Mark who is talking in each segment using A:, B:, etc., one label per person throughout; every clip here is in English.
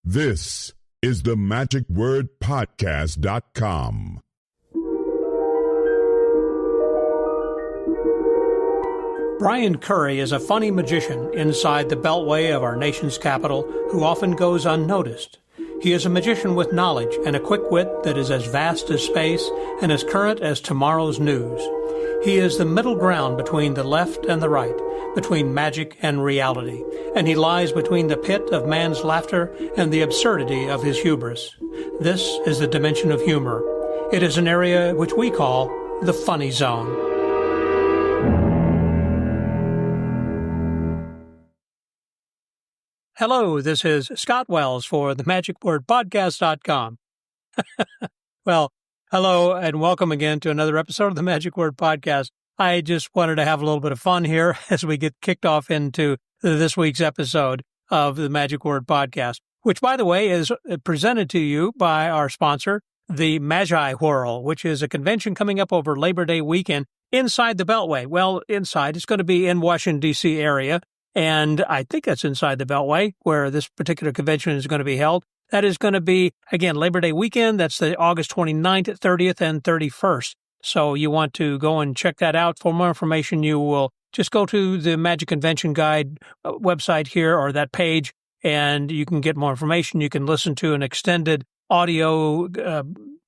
A: This is the magicwordpodcast.com.
B: Brian Curry is a funny magician inside the beltway of our nation's capital who often goes unnoticed. He is a magician with knowledge and a quick wit that is as vast as space and as current as tomorrow's news. He is the middle ground between the left and the right, between magic and reality, and he lies between the pit of man's laughter and the absurdity of his hubris. This is the dimension of humor. It is an area which we call the funny zone. Hello, this is Scott Wells for the magicwordpodcast.com. Well, hello and welcome again to another episode of the Magic Word Podcast. I just wanted to have a little bit of fun here as we get kicked off into this week's episode of the Magic Word Podcast, which, by the way, is presented to you by our sponsor, the Magi Whirl, which is a convention coming up over Labor Day weekend inside the Beltway. Well, inside, it's going to be in Washington, D.C. area. And I think that's inside the Beltway where this particular convention is going to be held. That is going to be, again, Labor Day weekend. That's the August 29th, 30th, and 31st. So you want to go and check that out. For more information, you will just go to the Magic Convention Guide website here or that page, and you can get more information. You can listen to an extended audio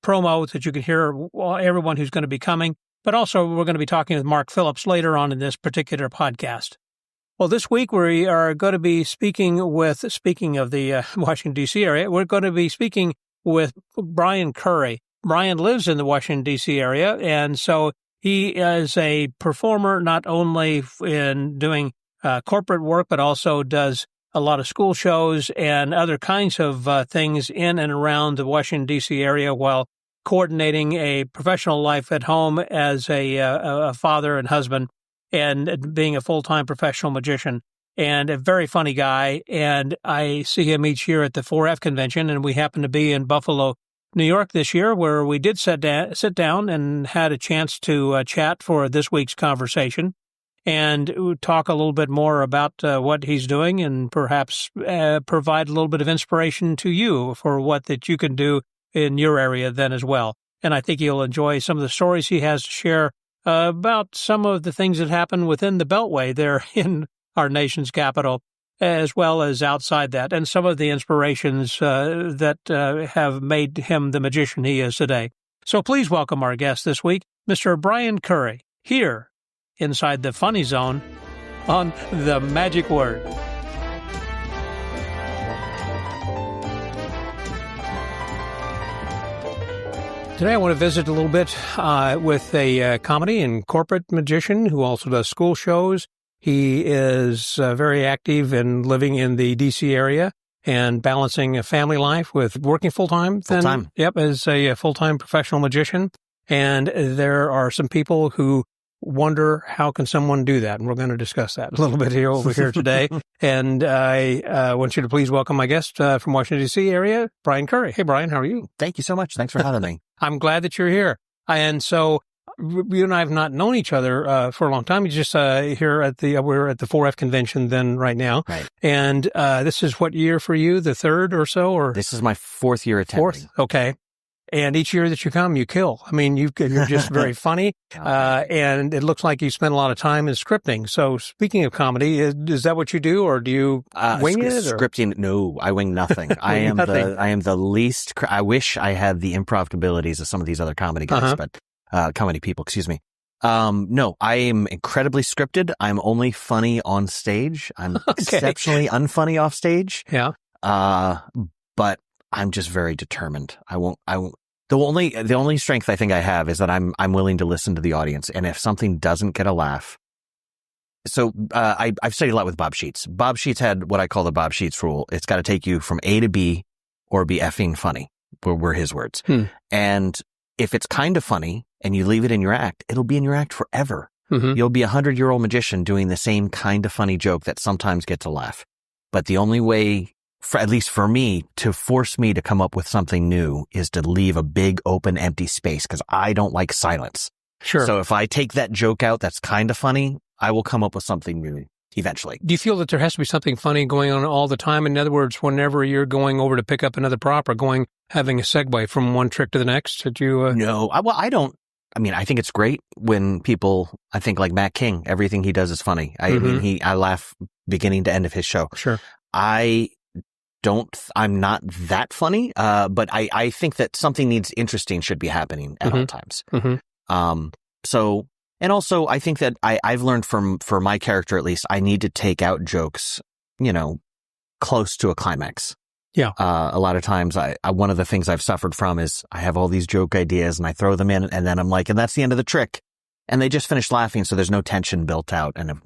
B: promo that you can hear everyone who's going to be coming. But also, we're going to be talking with Mark Phillips later on in this particular podcast. Well, this week we are going to be speaking of the Washington, D.C. area, we're going to be speaking with Brian Curry. Brian lives in the Washington, D.C. area, and so he is a performer not only in doing corporate work, but also does a lot of school shows and other kinds of things in and around the Washington, D.C. area while coordinating a professional life at home as a father and husband, and being a full-time professional magician, and a very funny guy. And I see him each year at the 4F convention, and we happen to be in Buffalo, New York this year, where we did sit down and had a chance to chat for this week's conversation and talk a little bit more about what he's doing and perhaps provide a little bit of inspiration to you for what that you can do in your area then as well. And I think you'll enjoy some of the stories he has to share about some of the things that happen within the Beltway there in our nation's capital, as well as outside that, and some of the inspirations that have made him the magician he is today. So please welcome our guest this week, Mr. Brian Curry, here inside the Funny Zone on The Magic Word. Today I want to visit a little bit with a comedy and corporate magician who also does school shows. He is very active in living in the D.C. area and balancing a family life with working full-time.
C: Full-time.
B: Yep, as a full-time professional magician. And there are some people who wonder, how can someone do that? And we're going to discuss that a little bit over here today. And I want you to please welcome my guest from Washington, D.C. area, Brian Curry. Hey, Brian, how are you?
C: Thank you so much. Thanks for having me.
B: I'm glad that you're here. And so you and I have not known each other for a long time. We just here at we're at the 4F convention then right now.
C: Right.
B: And this is what year for you? The third or so? Or
C: this is my fourth year attending.
B: Fourth? Okay. And each year that you come, you kill. I mean, you're just very funny. And it looks like you spend a lot of time in scripting. So speaking of comedy, is that what you do, or do you wing it? Or?
C: Scripting? No, I wing nothing. I am the least. I wish I had the improv abilities of some of these other comedy guys, but comedy people, excuse me. No, I am incredibly scripted. I'm only funny on stage. I'm exceptionally unfunny off stage.
B: Yeah.
C: But I'm just very determined. I won't. The only strength I think I have is that I'm willing to listen to the audience. And if something doesn't get a laugh, so I've studied a lot with Bob Sheets. Bob Sheets had what I call the Bob Sheets rule. It's got to take you from A to B, or be effing funny. Were his words. And if it's kind of funny and you leave it in your act, it'll be in your act forever. Mm-hmm. You'll be a 100-year-old magician doing the same kind of funny joke that sometimes gets a laugh. But the only way, at least for me, to force me to come up with something new is to leave a big, open, empty space, because I don't like silence.
B: Sure.
C: So if I take that joke out that's kind of funny, I will come up with something new. eventually.
B: Do you feel that there has to be something funny going on all the time? In other words, whenever you're going over to pick up another prop or having a segue from one trick to the next, that you...
C: No, I don't. I mean, I think it's great when people, I think like Matt King, everything he does is funny. I mean, I laugh beginning to end of his show.
B: Sure.
C: I'm not that funny, but I think that something interesting should be happening at all times. And also I think that I've learned for my character, at least, I need to take out jokes, close to a climax.
B: Yeah.
C: A lot of times one of the things I've suffered from is I have all these joke ideas and I throw them in and then I'm like, and that's the end of the trick. And they just finish laughing. So there's no tension built out. And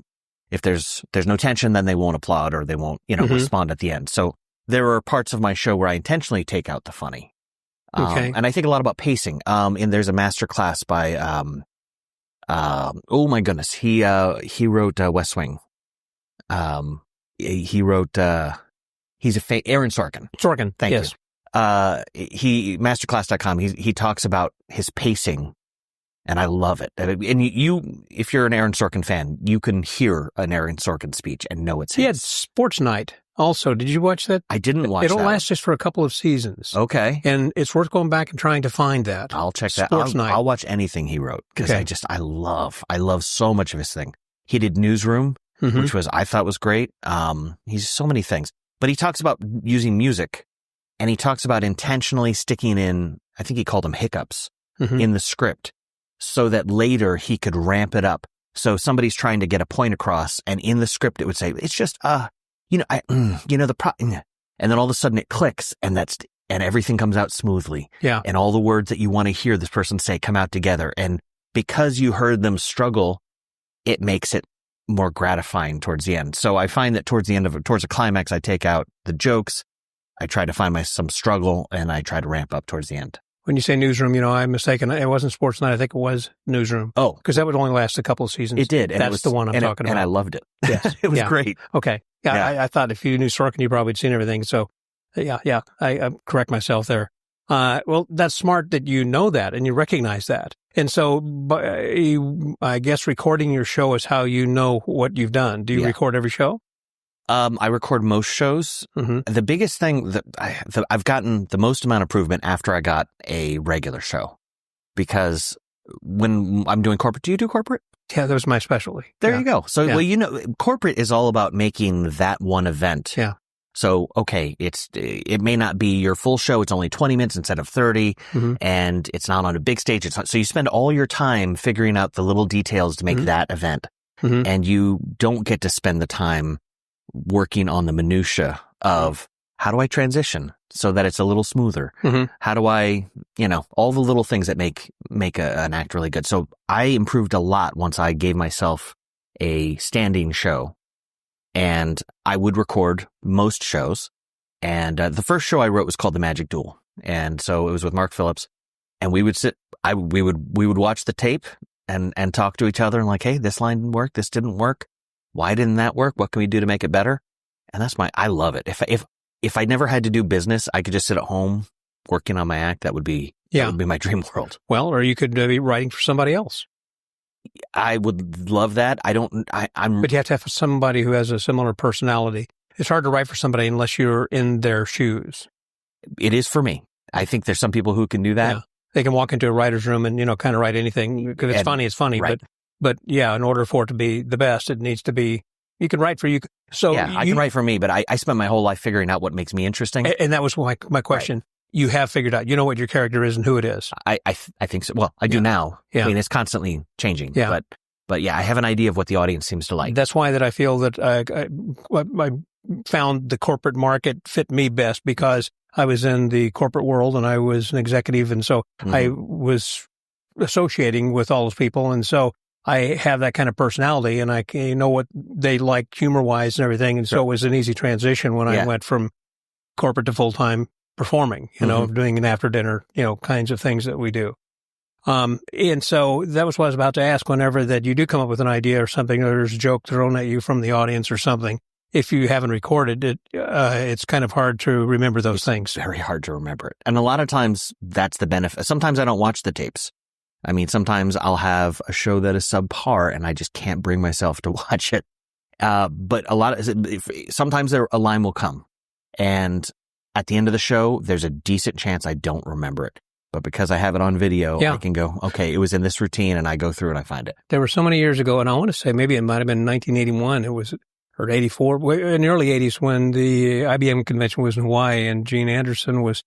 C: if there's no tension, then they won't applaud or they won't, respond at the end. So there are parts of my show where I intentionally take out the funny. And I think a lot about pacing. And there's a master class by, oh my goodness. He wrote, West Wing. He wrote, he's Aaron Sorkin.
B: Sorkin.
C: Thank you. Masterclass.com. He talks about his pacing and I love it. And you, if you're an Aaron Sorkin fan, you can hear an Aaron Sorkin speech and know it's his.
B: He had Sports Night also. Did you watch that?
C: I didn't watch that.
B: It'll last just for a couple of seasons.
C: Okay.
B: And it's worth going back and trying to find that.
C: I'll check that.
B: Sports Night.
C: I'll watch anything he wrote because I love so much of his thing. He did Newsroom, which I thought was great. He's so many things, but he talks about using music and he talks about intentionally sticking in, I think he called them hiccups in the script so that later he could ramp it up. So somebody's trying to get a point across and in the script it would say, it's just, and then all of a sudden it clicks and everything comes out smoothly.
B: Yeah.
C: And all the words that you want to hear this person say come out together. And because you heard them struggle, it makes it more gratifying towards the end. So I find that towards a climax, I take out the jokes. I try to find some struggle and I try to ramp up towards the end.
B: When you say Newsroom, I'm mistaken. It wasn't Sports Night. I think it was Newsroom.
C: Oh.
B: Because that would only last a couple of seasons.
C: It did.
B: And that's the one I'm talking about.
C: And I loved it.
B: Yes.
C: It was great.
B: Okay. Yeah. I thought if you knew Sorkin, you probably had seen everything. So, yeah. I correct myself there. Well, that's smart that you know that and you recognize that. And so, I guess recording your show is how you know what you've done. Do you record every show?
C: I record most shows. The biggest thing that I've gotten the most amount of improvement after I got a regular show, because when I'm doing corporate, do you do corporate?
B: Yeah, that was my specialty.
C: There you go. So, corporate is all about making that one event.
B: Yeah.
C: So, okay, it may not be your full show. It's only 20 minutes instead of 30 and it's not on a big stage. So you spend all your time figuring out the little details to make that event and you don't get to spend the time working on the minutia of how do I transition so that it's a little smoother? How do I, all the little things that make an act really good. So I improved a lot once I gave myself a standing show. And I would record most shows. And the first show I wrote was called The Magic Duel. And so it was with Mark Phillips. And we would we would watch the tape and talk to each other and like, hey, this line didn't work. This didn't work. Why didn't that work? What can we do to make it better? And I love it. If I never had to do business, I could just sit at home working on my act. That would be my dream world.
B: Well, or you could be writing for somebody else.
C: I would love that. But
B: you have to have somebody who has a similar personality. It's hard to write for somebody unless you're in their shoes.
C: It is for me. I think there's some people who can do that.
B: Yeah. They can walk into a writer's room and, kind of write anything. Because it's funny. Right. But yeah, in order for it to be the best, it needs to be, you can write for you. So
C: yeah, I can write for me, but I spent my whole life figuring out what makes me interesting.
B: And that was my question. Right. You have figured out, what your character is and who it is.
C: I think so. Well, I do now. Yeah. I mean, it's constantly changing. Yeah. But yeah, I have an idea of what the audience seems to like.
B: That's why that I feel that I found the corporate market fit me best because I was in the corporate world and I was an executive. And so I was associating with all those people. And so I have that kind of personality and I know what they like humor wise and everything. And so it was an easy transition when I went from corporate to full-time performing, doing an after dinner, kinds of things that we do. And so that was what I was about to ask. Whenever that you do come up with an idea or something, or there's a joke thrown at you from the audience or something, if you haven't recorded it, it's kind of hard to remember those things.
C: Very hard to remember it. And a lot of times that's the benefit. Sometimes I don't watch the tapes. I mean, sometimes I'll have a show that is subpar and I just can't bring myself to watch it. But sometimes a line will come, and at the end of the show, there's a decent chance I don't remember it. But because I have it on video, I can go, okay, it was in this routine, and I go through and I find it.
B: There were so many years ago, and I want to say maybe it might have been 1981. Or 84, in the early 80s when the IBM convention was in Hawaii, and Gene Anderson was,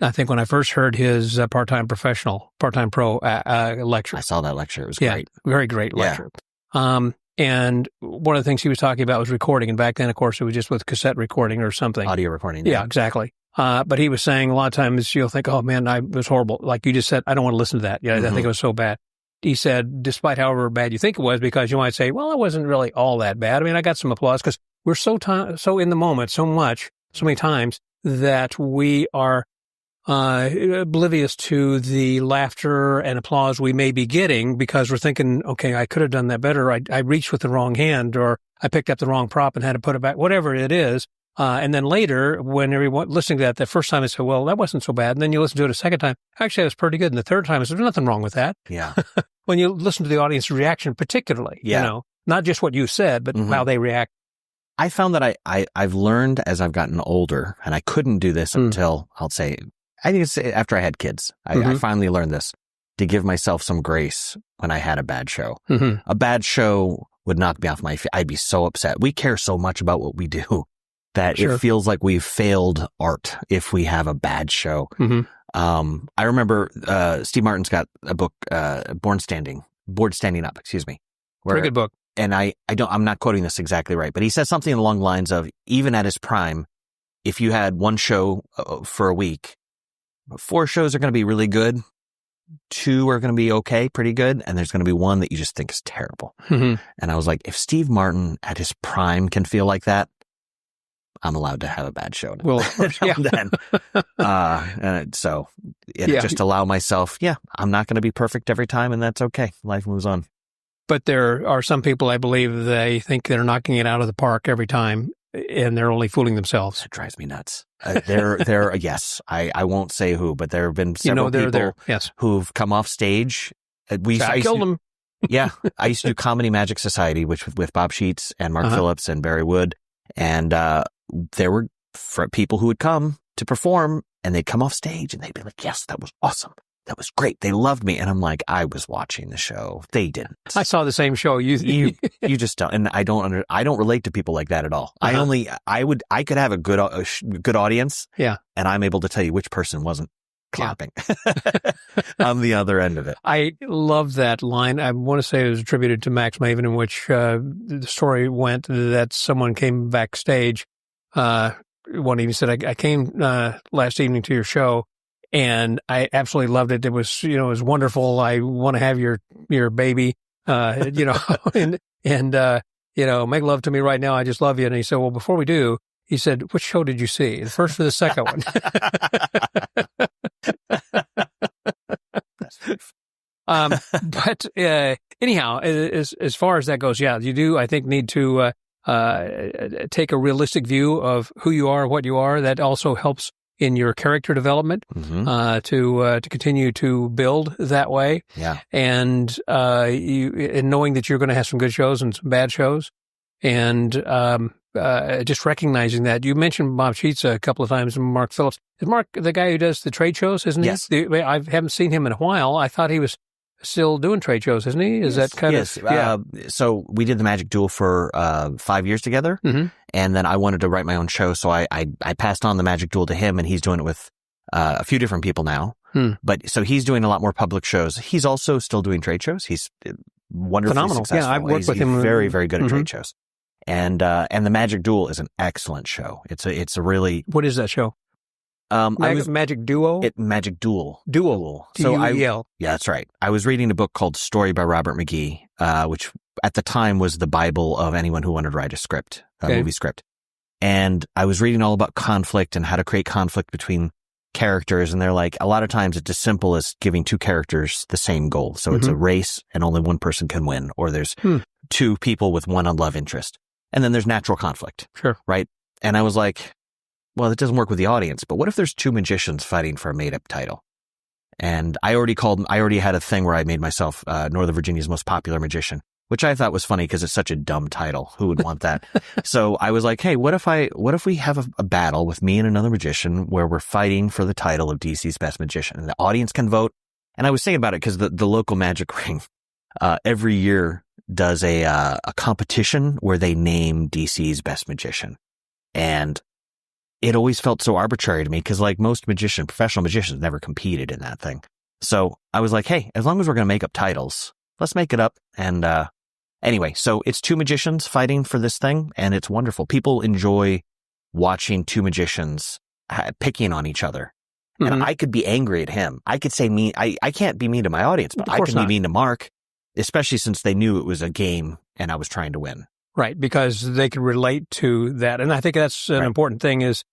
B: I think when I first heard his part-time pro lecture.
C: I saw that lecture. It was great.
B: Very great lecture. And one of the things he was talking about was recording. And back then, of course, it was just with cassette recording or something.
C: Audio recording.
B: Yeah, exactly. But he was saying a lot of times you'll think, oh man, it was horrible. Like you just said, I don't want to listen to that. I think it was so bad. He said, despite however bad you think it was, because you might say, well, it wasn't really all that bad. I mean, I got some applause because we're so in the moment so many times that we are oblivious to the laughter and applause we may be getting because we're thinking, okay, I could have done that better. I reached with the wrong hand, or I picked up the wrong prop and had to put it back, whatever it is. And then later, when everyone listening to that the first time, they say, well, that wasn't so bad. And then you listen to it a second time. Actually, that was pretty good. And the third time, there's nothing wrong with that.
C: Yeah.
B: When you listen to the audience reaction, particularly, not just what you said, but how they react.
C: I found that I've learned as I've gotten older, and I couldn't do this until I think it's after I had kids. I finally learned this, to give myself some grace when I had a bad show. A bad show would knock me off my feet. I'd be so upset. We care so much about what we do that it feels like we've failed art if we have a bad show. I remember Steve Martin's got a book, Board Standing Up,
B: Pretty good book.
C: And I'm not quoting this exactly right, but he says something along the lines of, even at his prime, if you had one show for a week, 4 shows are going to be really good, 2 are going to be okay, pretty good, and there's going to be 1 that you just think is terrible. And I was like, if Steve Martin at his prime can feel like that, I'm allowed to have a bad show.
B: Well, of course,
C: then. Just allow myself, I'm not going to be perfect every time, and that's okay. Life moves on.
B: But there are some people, I believe, they think they're knocking it out of the park every time, and they're only fooling themselves.
C: That drives me nuts. Yes, I won't say who, but there have been several people who've come off stage.
B: I killed them.
C: I used to do Comedy Magic Society, which with Bob Sheets and Mark Phillips and Barry Wood, and there were people who would come to perform, and they'd come off stage, and they'd be like, "Yes, that was awesome. That was great. They loved me." And I'm like, I was watching the show. They didn't.
B: I saw the same show. You
C: just don't. And I don't relate to people like that at all. I could have a good audience.
B: Yeah.
C: And I'm able to tell you which person wasn't clapping. On the other end of it.
B: I love that line. I want to say it was attributed to Max Maven, in which the story went that someone came backstage. One evening said, I came last evening to your show, and I absolutely loved it. It was, it was wonderful. I want to have your baby, and make love to me right now. I just love you. And he said, well, before we do, he said, which show did you see? The first or the second one? But anyhow, as far as that goes, you do, I think, need to take a realistic view of who you are, what you are. That also helps in your character development, to continue to build that way.
C: Yeah.
B: And, and knowing that you're going to have some good shows and some bad shows, and, just recognizing that. You mentioned Bob Sheets a couple of times, and Mark Phillips. Is Mark the guy who does the trade shows, isn't he?
C: Yes.
B: I haven't seen him in a while. I thought he was still doing trade shows, isn't he? Is that kind of...
C: So we did the Magic Duel for 5 years together, and then I wanted to write my own show, so I passed on the Magic Duel to him, and he's doing it with a few different people now. But so he's doing a lot more public shows. He's also still doing trade shows. He's wonderfully
B: phenomenal.
C: successful.
B: Yeah, I've worked with him.
C: He's very, very good at trade shows. And the Magic Duel is an excellent show. It's a really...
B: What is that show? Magic Duo?
C: Magic Duel.
B: Duel.
C: D-U-E-L. Yeah, that's right. I was reading a book called Story by Robert McGee, which at the time was the Bible of anyone who wanted to write a movie script. And I was reading all about conflict and how to create conflict between characters. And they're like, a lot of times it's as simple as giving 2 characters the same goal. So it's a race and only one person can win, or there's 2 people with one love interest. And then there's natural conflict.
B: Sure.
C: Right? And I was like, well, it doesn't work with the audience, but what if there's 2 magicians fighting for a made-up title? And I already had a thing where I made myself Northern Virginia's most popular magician. which I thought was funny because it's such a dumb title. Who would want that? So I was like, hey, what if we have a battle with me and another magician where we're fighting for the title of DC's best magician and the audience can vote? And I was thinking about it because the local magic ring, every year does a competition where they name DC's best magician. And it always felt so arbitrary to me because like most professional magicians never competed in that thing. So I was like, hey, as long as we're going to make up titles, let's make it up. And anyway, so it's two magicians fighting for this thing, and it's wonderful. People enjoy watching two magicians picking on each other. Mm-hmm. And I could be angry at him. I could say mean. I can't be mean to my audience, but I can be mean to Mark, especially since they knew it was a game and I was trying to win.
B: Right, because they could relate to that. And I think that's an important thing is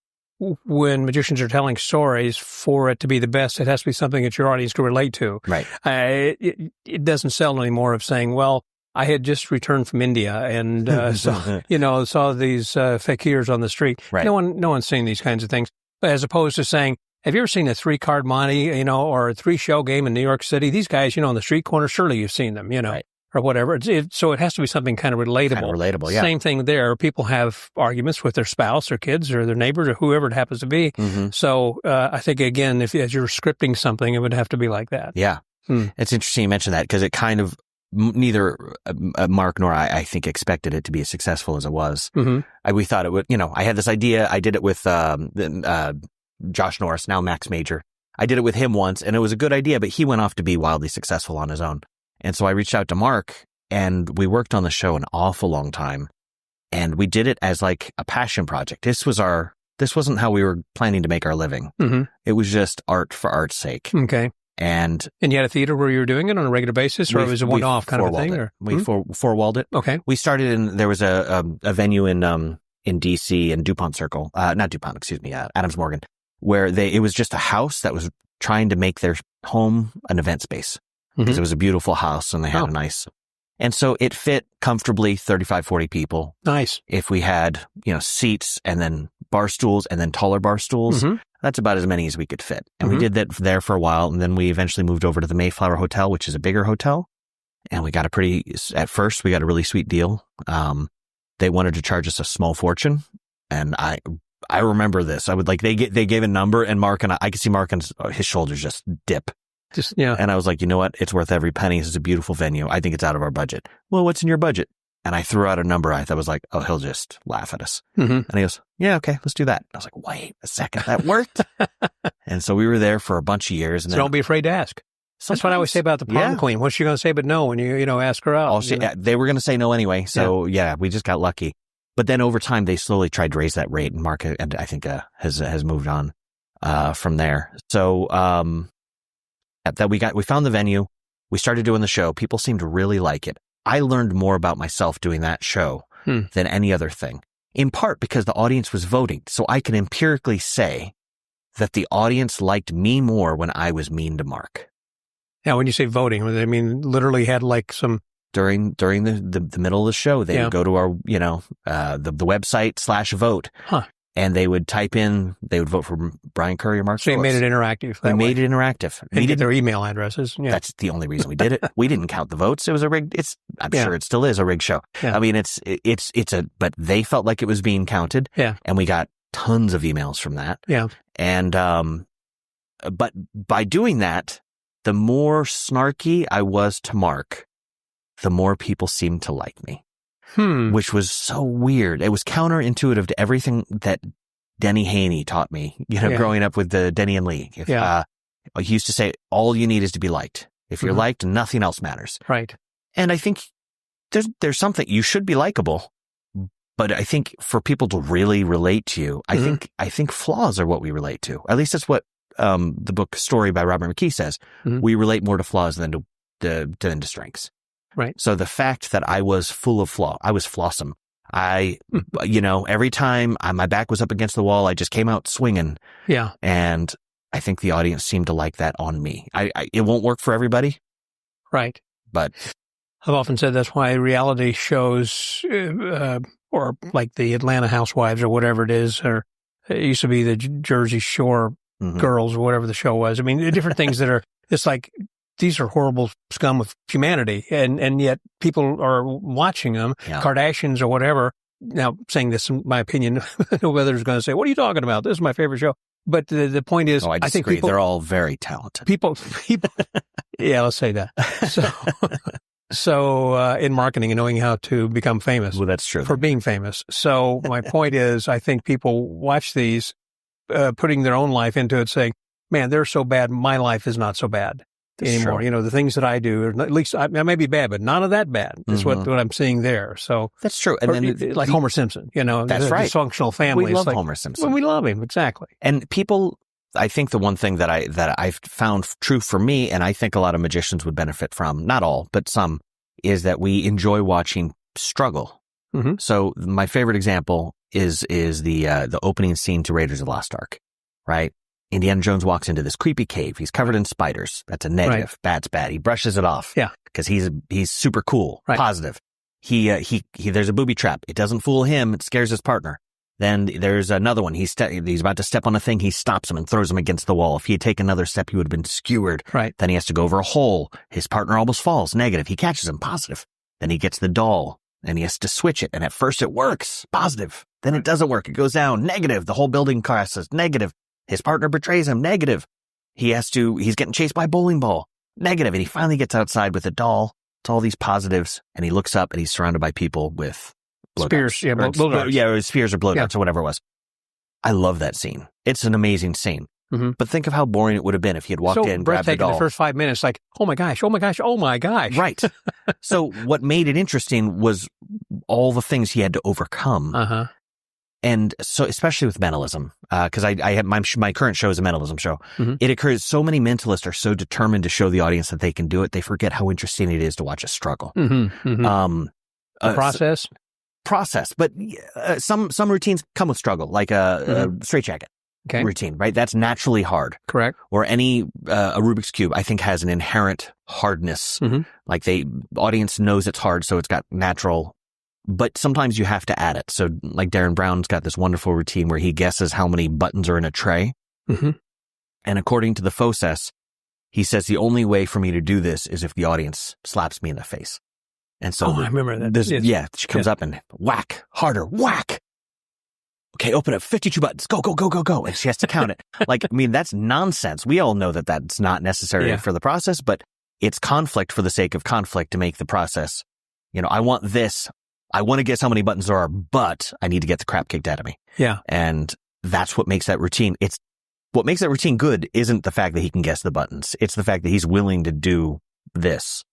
B: when magicians are telling stories, for it to be the best, it has to be something that your audience can relate to.
C: Right.
B: It doesn't sell anymore of saying, well, I had just returned from India and saw these fakirs on the street.
C: Right.
B: No one's seen these kinds of things. As opposed to saying, have you ever seen a 3-card Monte, or a 3-show game in New York City? These guys, on the street corner, surely you've seen them, right. Or whatever. So it has to be something kind of relatable.
C: Kind of relatable, yeah.
B: Same thing there. People have arguments with their spouse or kids or their neighbors or whoever it happens to be.
C: Mm-hmm.
B: So I think, again, as you're scripting something, it would have to be like that.
C: Yeah. It's interesting you mention that because it kind of, neither Mark nor I think, expected it to be as successful as it was.
B: Mm-hmm.
C: We thought it would, I had this idea. I did it with Josh Norris, now Max Major. I did it with him once, and it was a good idea, but he went off to be wildly successful on his own. And so I reached out to Mark, and we worked on the show an awful long time. And we did it as like a passion project. This wasn't how we were planning to make our living.
B: Mm-hmm.
C: It was just art for art's sake.
B: Okay.
C: And
B: you had a theater where you were doing it on a regular basis, or it was a one-off kind of a thing?
C: We four-walled it.
B: Okay.
C: We started there was a venue in DC in DuPont Circle, not DuPont, excuse me, Adams Morgan, where it was just a house that was trying to make their home an event space. Because it was a beautiful house and they had a nice, and so it fit comfortably 35, 40 people.
B: Nice.
C: If we had, seats and then bar stools and then taller bar stools, that's about as many as we could fit. And we did that there for a while. And then we eventually moved over to the Mayflower Hotel, which is a bigger hotel. And at first we got a really sweet deal. They wanted to charge us a small fortune. And I remember this. I would they gave a number, and Mark and I could see Mark and his shoulders just dip. And I was like, you know what? It's worth every penny. This is a beautiful venue. I think it's out of our budget. Well, what's in your budget? And I threw out a number. I thought was like, oh, he'll just laugh at us.
B: Mm-hmm.
C: And he goes, yeah, okay, let's do that. I was like, wait a second, that worked. And so we were there for a bunch of years. And
B: so don't be afraid to ask. That's what I always say about the prom queen. What's she going to say but no when you ask her out?
C: They were going to say no anyway. So we just got lucky. But then over time, they slowly tried to raise that rate, and Mark, and I think has moved on from there. So we found the venue. We started doing the show. People seemed to really like it. I learned more about myself doing that show than any other thing, in part because the audience was voting. So I can empirically say that the audience liked me more when I was mean to Mark.
B: Now, when you say voting, I mean literally had like some...
C: During the middle of the show, they would go to our, the website /vote.
B: Huh.
C: And they would type in, they would vote for Brian Curry or Mark Phillips.
B: So you made it interactive.
C: We made it interactive.
B: And get their email addresses. Yeah.
C: That's the only reason we did it. We didn't count the votes. It was a rigged, I'm sure it still is a rigged show.
B: Yeah.
C: I mean, but they felt like it was being counted.
B: Yeah.
C: And we got tons of emails from that.
B: Yeah.
C: And, but by doing that, the more snarky I was to Mark, the more people seemed to like me. Which was so weird. It was counterintuitive to everything that Denny Haney taught me, growing up with the Denny and Lee. He used to say, all you need is to be liked. If you're liked, nothing else matters.
B: Right.
C: And I think there's something, you should be likable, but I think for people to really relate to you, I think flaws are what we relate to. At least that's what the book Story by Robert McKee says. We relate more to flaws than to strengths.
B: Right.
C: So the fact that I was full of flaw, I was flawsome. Every time my back was up against the wall, I just came out swinging.
B: Yeah.
C: And I think the audience seemed to like that on me. It won't work for everybody.
B: Right.
C: But
B: I've often said that's why reality shows, or like the Atlanta Housewives or whatever it is, or it used to be the Jersey Shore Girls or whatever the show was. I mean, different things that are, it's like these are horrible scum of humanity. And yet people are watching them, Kardashians or whatever. Now, saying this, in my opinion, whether it's going to say, what are you talking about? This is my favorite show. But the point is,
C: I
B: think
C: disagree. They're all very talented.
B: People, yeah, let's say that. So in marketing and knowing how to become famous.
C: Well, that's true.
B: For being famous. So my point is, I think people watch these, putting their own life into it, saying, man, they're so bad. My life is not so bad anymore.
C: True.
B: The things that I do, at least I may be bad, but none of that bad is what I'm seeing there. So
C: that's true. And then
B: like Homer Simpson,
C: that's right.
B: Dysfunctional families.
C: We love Homer Simpson.
B: Well, we love him. Exactly.
C: And people, I think the one thing that I've found true for me, and I think a lot of magicians would benefit from, not all, but some, is that we enjoy watching struggle.
B: Mm-hmm.
C: So my favorite example is the opening scene to Raiders of the Lost Ark, right? Indiana Jones walks into this creepy cave. He's covered in spiders. That's a negative. Right. Bad's bad. He brushes it off.
B: Yeah.
C: Because he's super cool,
B: right.
C: Positive. He there's a booby trap. It doesn't fool him. It scares his partner. Then there's another one. He's about to step on a thing. He stops him and throws him against the wall. If he had taken another step, he would have been skewered.
B: Right.
C: Then he has to go over a hole. His partner almost falls. Negative. He catches him. Positive. Then he gets the doll and he has to switch it. And at first it works. Positive. Then it doesn't work. It goes down. Negative. The whole building crashes. Negative. His partner betrays him. Negative. He's getting chased by a bowling ball. Negative. And he finally gets outside with the doll. It's all these positives. And he looks up and he's surrounded by people with
B: spears. Yeah, blow darts.
C: Yeah, spears or blow darts or whatever it was. I love that scene. It's an amazing scene.
B: Mm-hmm.
C: But think of how boring it would have been if he had walked in, grabbed the doll.
B: The first 5 minutes, like, oh my gosh, oh my gosh, oh my gosh.
C: Right. So what made it interesting was all the things he had to overcome.
B: Uh-huh.
C: And so, especially with mentalism, because I have my current show is a mentalism show.
B: Mm-hmm.
C: It occurs so many mentalists are so determined to show the audience that they can do it, they forget how interesting it is to watch a struggle.
B: Mm-hmm. Mm-hmm.
C: Process, but some routines come with struggle, like a straitjacket routine, right? That's naturally hard.
B: Correct.
C: Or a Rubik's Cube, I think, has an inherent hardness.
B: Mm-hmm.
C: Like audience knows it's hard, so it's got natural. But sometimes you have to add it. So like Darren Brown's got this wonderful routine where he guesses how many buttons are in a tray.
B: Mm-hmm.
C: And according to the FOSS, he says the only way for me to do this is if the audience slaps me in the face. And so
B: I remember that.
C: She comes up and whack, harder, whack. Okay, open up 52 buttons. Go, go, go, go, go. And she has to count it. That's nonsense. We all know that that's not necessary for the process, but it's conflict for the sake of conflict to make the process. I want this. I want to guess how many buttons there are, but I need to get the crap kicked out of me.
B: Yeah.
C: And that's what makes that routine. What makes that routine good isn't the fact that he can guess the buttons. It's the fact that he's willing to do this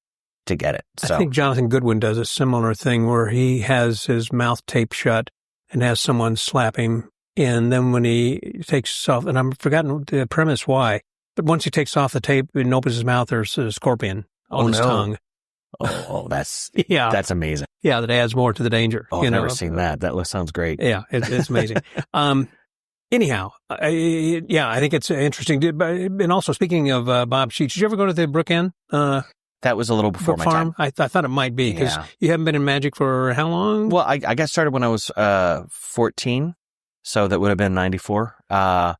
C: to get it. So
B: I think Jonathan Goodwin does a similar thing where he has his mouth taped shut and has someone slap him. And then when he takes off, and I've forgotten the premise why, but once he takes off the tape and opens his mouth, there's a scorpion on his tongue.
C: Oh, that's that's amazing.
B: Yeah, that adds more to the danger.
C: Oh, I've never seen that. That sounds great.
B: Yeah, it's amazing. Anyhow, I think it's interesting. And also, speaking of Bob Sheets, did you ever go to the Brook Inn?
C: That was a little before my time.
B: I thought it might be because you haven't been in magic for how long?
C: Well, I got started when I was 14, so that would have been 94. I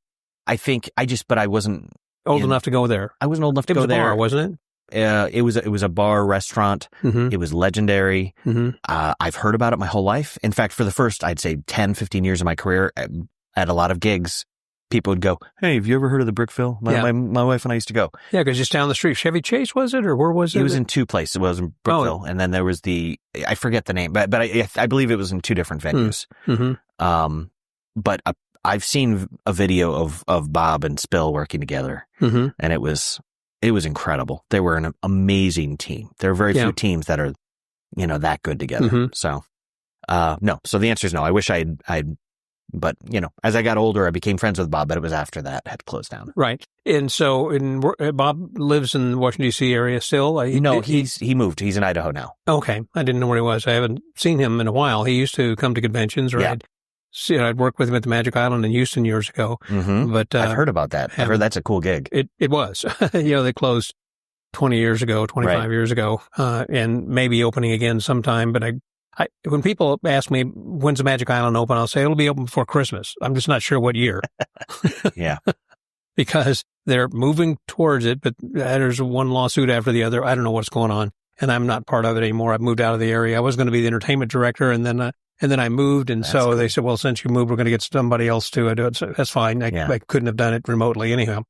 C: think but I wasn't
B: old enough to go there.
C: I wasn't old enough to go there.
B: It was a bar, wasn't it?
C: It was a bar restaurant.
B: Mm-hmm.
C: It was legendary.
B: Mm-hmm.
C: I've heard about it my whole life. In fact, for the first, I'd say 10, 15 years of my career at a lot of gigs, people would go, "Hey, have you ever heard of the Brickville?" My wife and I used to go.
B: Yeah, because just down the street, Chevy Chase was it, or where was it?
C: It was in two places. It was in Brickville, and then there was I forget the name, but I believe it was in two different venues.
B: Mm-hmm.
C: But I've seen a video of Bob and Spill working together,
B: mm-hmm.
C: and it was incredible. They were an amazing team. There are very few teams that are, that good together.
B: Mm-hmm.
C: So, no. So the answer is no. I wish I'd, but as I got older, I became friends with Bob, but it was after that had closed down.
B: Right. And so Bob lives in the Washington, D.C. area still?
C: He moved. He's in Idaho now.
B: Okay. I didn't know where he was. I haven't seen him in a while. He used to come to conventions, or I'd worked with him at the Magic Island in Houston years ago.
C: Mm-hmm. But I've heard about that. I've heard that's a cool gig.
B: It was. They closed 20 years ago, 25 years ago, and maybe opening again sometime. But when people ask me, when's the Magic Island open, I'll say it'll be open before Christmas. I'm just not sure what year.
C: Yeah.
B: Because They're moving towards it, but there's one lawsuit after the other. I don't know what's going on, and I'm not part of it anymore. I've moved out of the area. I was going to be the entertainment director, and then I moved, and
C: That's
B: so
C: cool.
B: They said, well, since you moved, we're going to get somebody else to do it. So that's fine. I couldn't have done it remotely anyhow.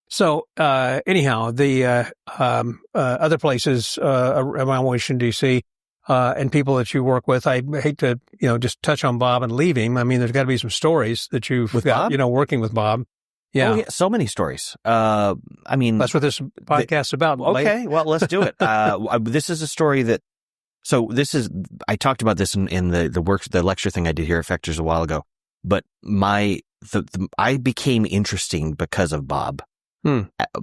B: So anyhow, the other places around Washington, D.C., and people that you work with, I hate to, just touch on Bob and leave him. I mean, there's got to be some stories that you've got,
C: Bob?
B: Working with Bob. Yeah.
C: Oh, yeah. So many stories. I mean,
B: that's what this podcast's about.
C: Okay. Well, let's do it. This is a story I talked about this in the lecture thing I did here at Fectors a while ago, but I became interesting because of Bob.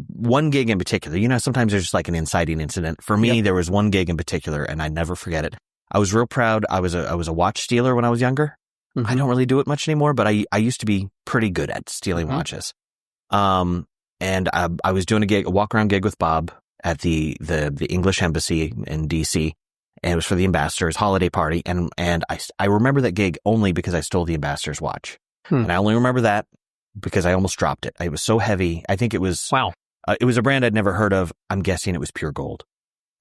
C: One gig in particular, sometimes there's just like an inciting incident. For me, There was one gig in particular, and I never forget it. I was real proud. I was a watch stealer when I was younger. Mm-hmm. I don't really do it much anymore, but I used to be pretty good at stealing watches. And I was doing a walk around gig with Bob at the English Embassy in DC, and it was for the ambassador's holiday party. And I remember that gig only because I stole the ambassador's watch. And I only remember that because I almost dropped it. It was so heavy. I think it was, it was a brand I'd never heard of. I'm guessing it was pure gold.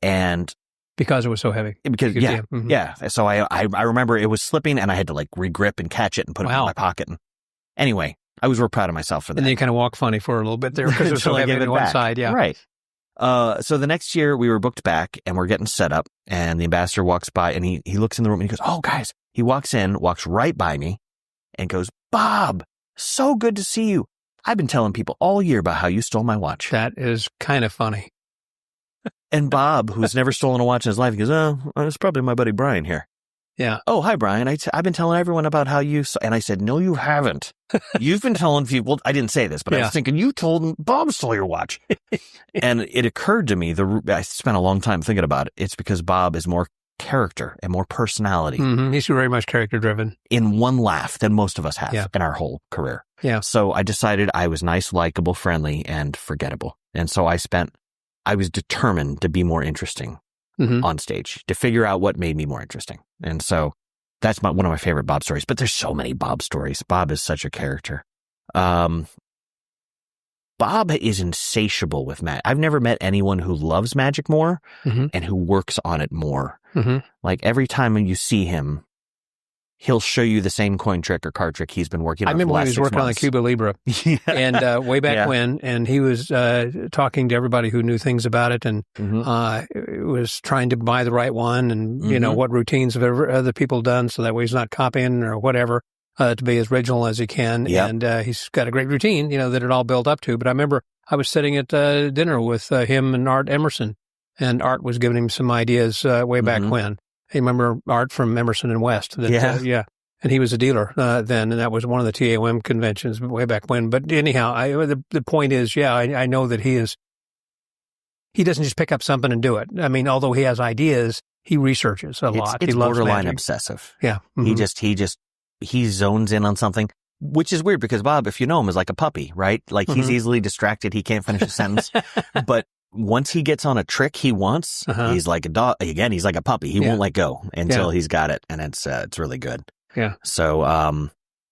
C: And
B: because it was so heavy.
C: Because, yeah. So I remember it was slipping, and I had to like regrip and catch it and put it in my pocket. And anyway, I was real proud of myself for that.
B: And then you kind of walk funny for a little bit there because it was so heavy on one side. Yeah.
C: Right. So the next year we were booked back, and we're getting set up, and the ambassador walks by, and he looks in the room, and he goes, "Oh, guys." He walks right by me and goes, "Bob, so good to see you. I've been telling people all year about how you stole my watch."
B: That is kind of funny.
C: And Bob, who's never stolen a watch in his life, he goes, "Oh, it's probably my buddy Brian here."
B: Yeah.
C: "Oh, hi, Brian. I've been telling everyone about how you..." And I said, "No, you haven't. You've been telling people..." I didn't say this, but I was thinking, you told them Bob stole your watch. And it occurred to me, I spent a long time thinking about it. It's because Bob is more character and more personality.
B: Mm-hmm. He's very much character driven.
C: In one laugh than most of us have in our whole career.
B: Yeah.
C: So I decided I was nice, likable, friendly, and forgettable. And so I was determined to be more interesting on stage, to figure out what made me more interesting. And so that's one of my favorite Bob stories. But there's so many Bob stories. Bob is such a character. Bob is insatiable with magic. I've never met anyone who loves magic more and who works on it more. Like every time you see him, he'll show you the same coin trick or card trick he's been working on.
B: I remember when he was working on the Cuba Libre and way back when, and he was talking to everybody who knew things about it, and was trying to buy the right one, and what routines have other people done, so that way he's not copying or whatever, to be as original as he can. And he's got a great routine, that it all built up to. But I remember I was sitting at dinner with him and Art Emerson, and Art was giving him some ideas way back when. I remember Art from Emerson and West. And he was a dealer then, and that was one of the TAOM conventions way back when. But anyhow, the point is, I know that he doesn't just pick up something and do it. I mean, although he has ideas, he researches a lot.
C: It's
B: he loves
C: borderline
B: magic.
C: obsessive.
B: Yeah.
C: He zones in on something, which is weird because Bob, if you know him, is like a puppy, right? Like he's easily distracted. He can't finish a sentence. But once he gets on a trick he wants, he's like a dog. Again, he's like a puppy. He won't let go until he's got it, and it's really good. Yeah. So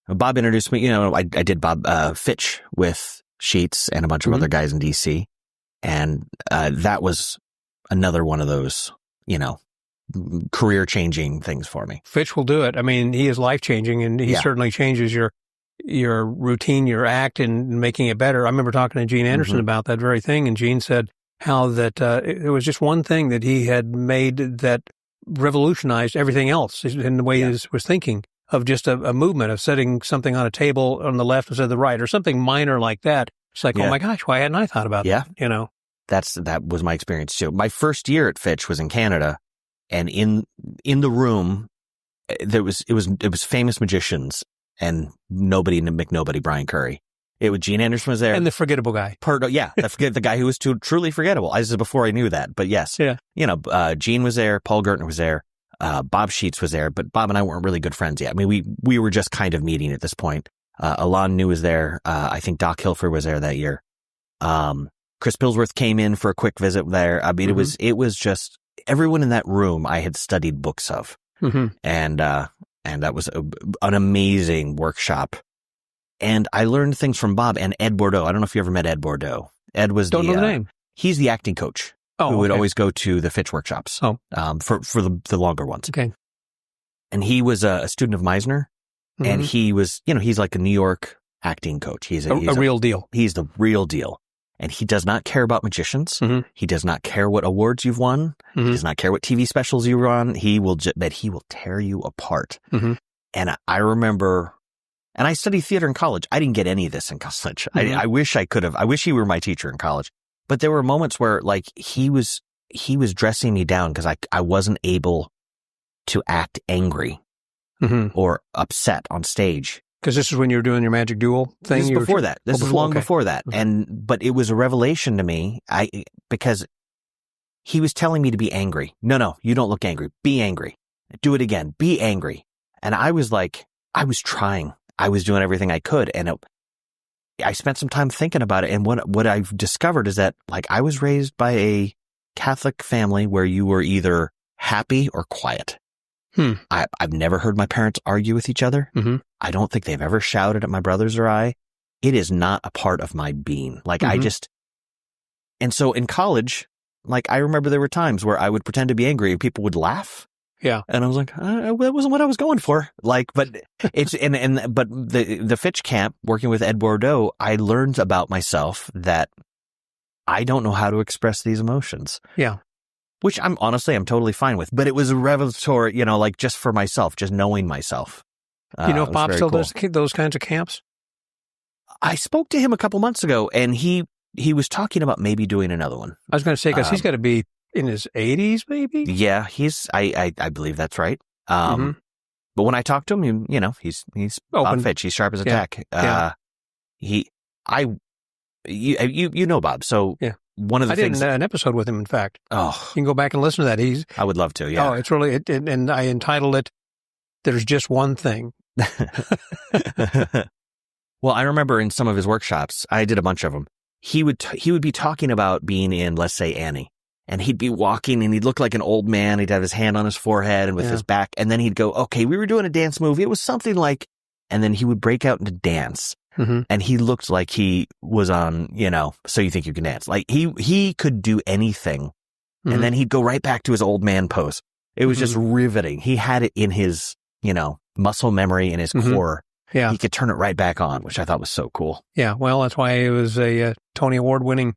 C: Bob introduced me. I did Bob Fitch with Sheets and a bunch of other guys in DC, and that was another one of those career changing things for me.
B: Fitch will do it. I mean, he is life changing, and he certainly changes your routine, your act, and making it better. I remember talking to Gene Anderson about that very thing, and Gene said how that it was just one thing that he had made that revolutionized everything else in the way he was thinking of just a movement of setting something on a table on the left instead of the right, or something minor like that. It's like, oh my gosh, why hadn't I thought about that?
C: That was my experience too. My first year at Fitch was in Canada, and in the room it was famous magicians and nobody McNobody Brian Curry. It was Gene Anderson was there.
B: And the forgettable guy.
C: The guy who was truly forgettable. This is before I knew that, but yes. Yeah. Gene was there, Paul Gertner was there, Bob Sheets was there, but Bob and I weren't really good friends yet. I mean, we were just kind of meeting at this point. Alon New was there. I think Doc Hilfer was there that year. Chris Pillsworth came in for a quick visit there. I mean, it was just everyone in that room I had studied books of. And that was an amazing workshop. And I learned things from Bob and Ed Bordeaux. I don't know if you ever met Ed Bordeaux. Ed was
B: Don't know the name.
C: He's the acting coach who would always go to the Fitch workshops for the longer ones.
B: Okay.
C: And he was a student of Meisner. And he was, he's like a New York acting coach. He's a
B: real deal.
C: He's the real deal. And he does not care about magicians.
B: Mm-hmm.
C: He does not care what awards you've won.
B: Mm-hmm.
C: He does not care what TV specials you run. He will tear you apart.
B: Mm-hmm.
C: And I remember, and I studied theater in college. I didn't get any of this in college.
B: Mm-hmm.
C: I wish I could have. I wish he were my teacher in college. But there were moments where like he was dressing me down because I wasn't able to act angry or upset on stage.
B: Because this is when you were doing your magic duel thing?
C: This is before that. This is long before that.
B: Okay.
C: But it was a revelation to me because he was telling me to be angry. No, you don't look angry. Be angry. Do it again. Be angry. And I was like, I was trying. I was doing everything I could. And I spent some time thinking about it. And what I've discovered is that like I was raised by a Catholic family where you were either happy or quiet. I've never heard my parents argue with each other.
B: Mm-hmm.
C: I don't think they've ever shouted at my brothers or I. It is not a part of my being. Like and so in college, like I remember there were times where I would pretend to be angry and people would laugh.
B: Yeah.
C: And I was like, that wasn't what I was going for. Like, but it's, but the Fitch camp working with Ed Bordeaux, I learned about myself that I don't know how to express these emotions.
B: Yeah.
C: Which I'm totally fine with, but it was a revelatory, like just for myself, just knowing myself.
B: If Bob still does those kinds of camps?
C: I spoke to him a couple months ago and he was talking about maybe doing another one.
B: I was going to say, because he's got to be in his 80s, maybe?
C: Yeah, I believe that's right. But when I talked to him, he's
B: open.
C: Bob Fitch. He's sharp as a tack. You know Bob, so
B: yeah.
C: One of the things
B: I did an episode with him, in fact.
C: Oh,
B: you can go back and listen to that.
C: I would love to. Yeah.
B: Oh, it's really, and I entitled it, "There's Just One Thing."
C: Well, I remember in some of his workshops, I did a bunch of them. He would be talking about being in, let's say, Annie, and he'd be walking and he'd look like an old man. He'd have his hand on his forehead and with his back, and then he'd go, "Okay, we were doing a dance movie. It was something like," and then he would break out into dance.
B: Mm-hmm.
C: And he looked like he was on, So You Think You Can Dance. Like he could do anything. Mm-hmm. And then he'd go right back to his old man pose. It was just riveting. He had it in his, muscle memory in his core.
B: Yeah.
C: He could turn it right back on, which I thought was so cool.
B: Yeah. Well, that's why he was a Tony Award winning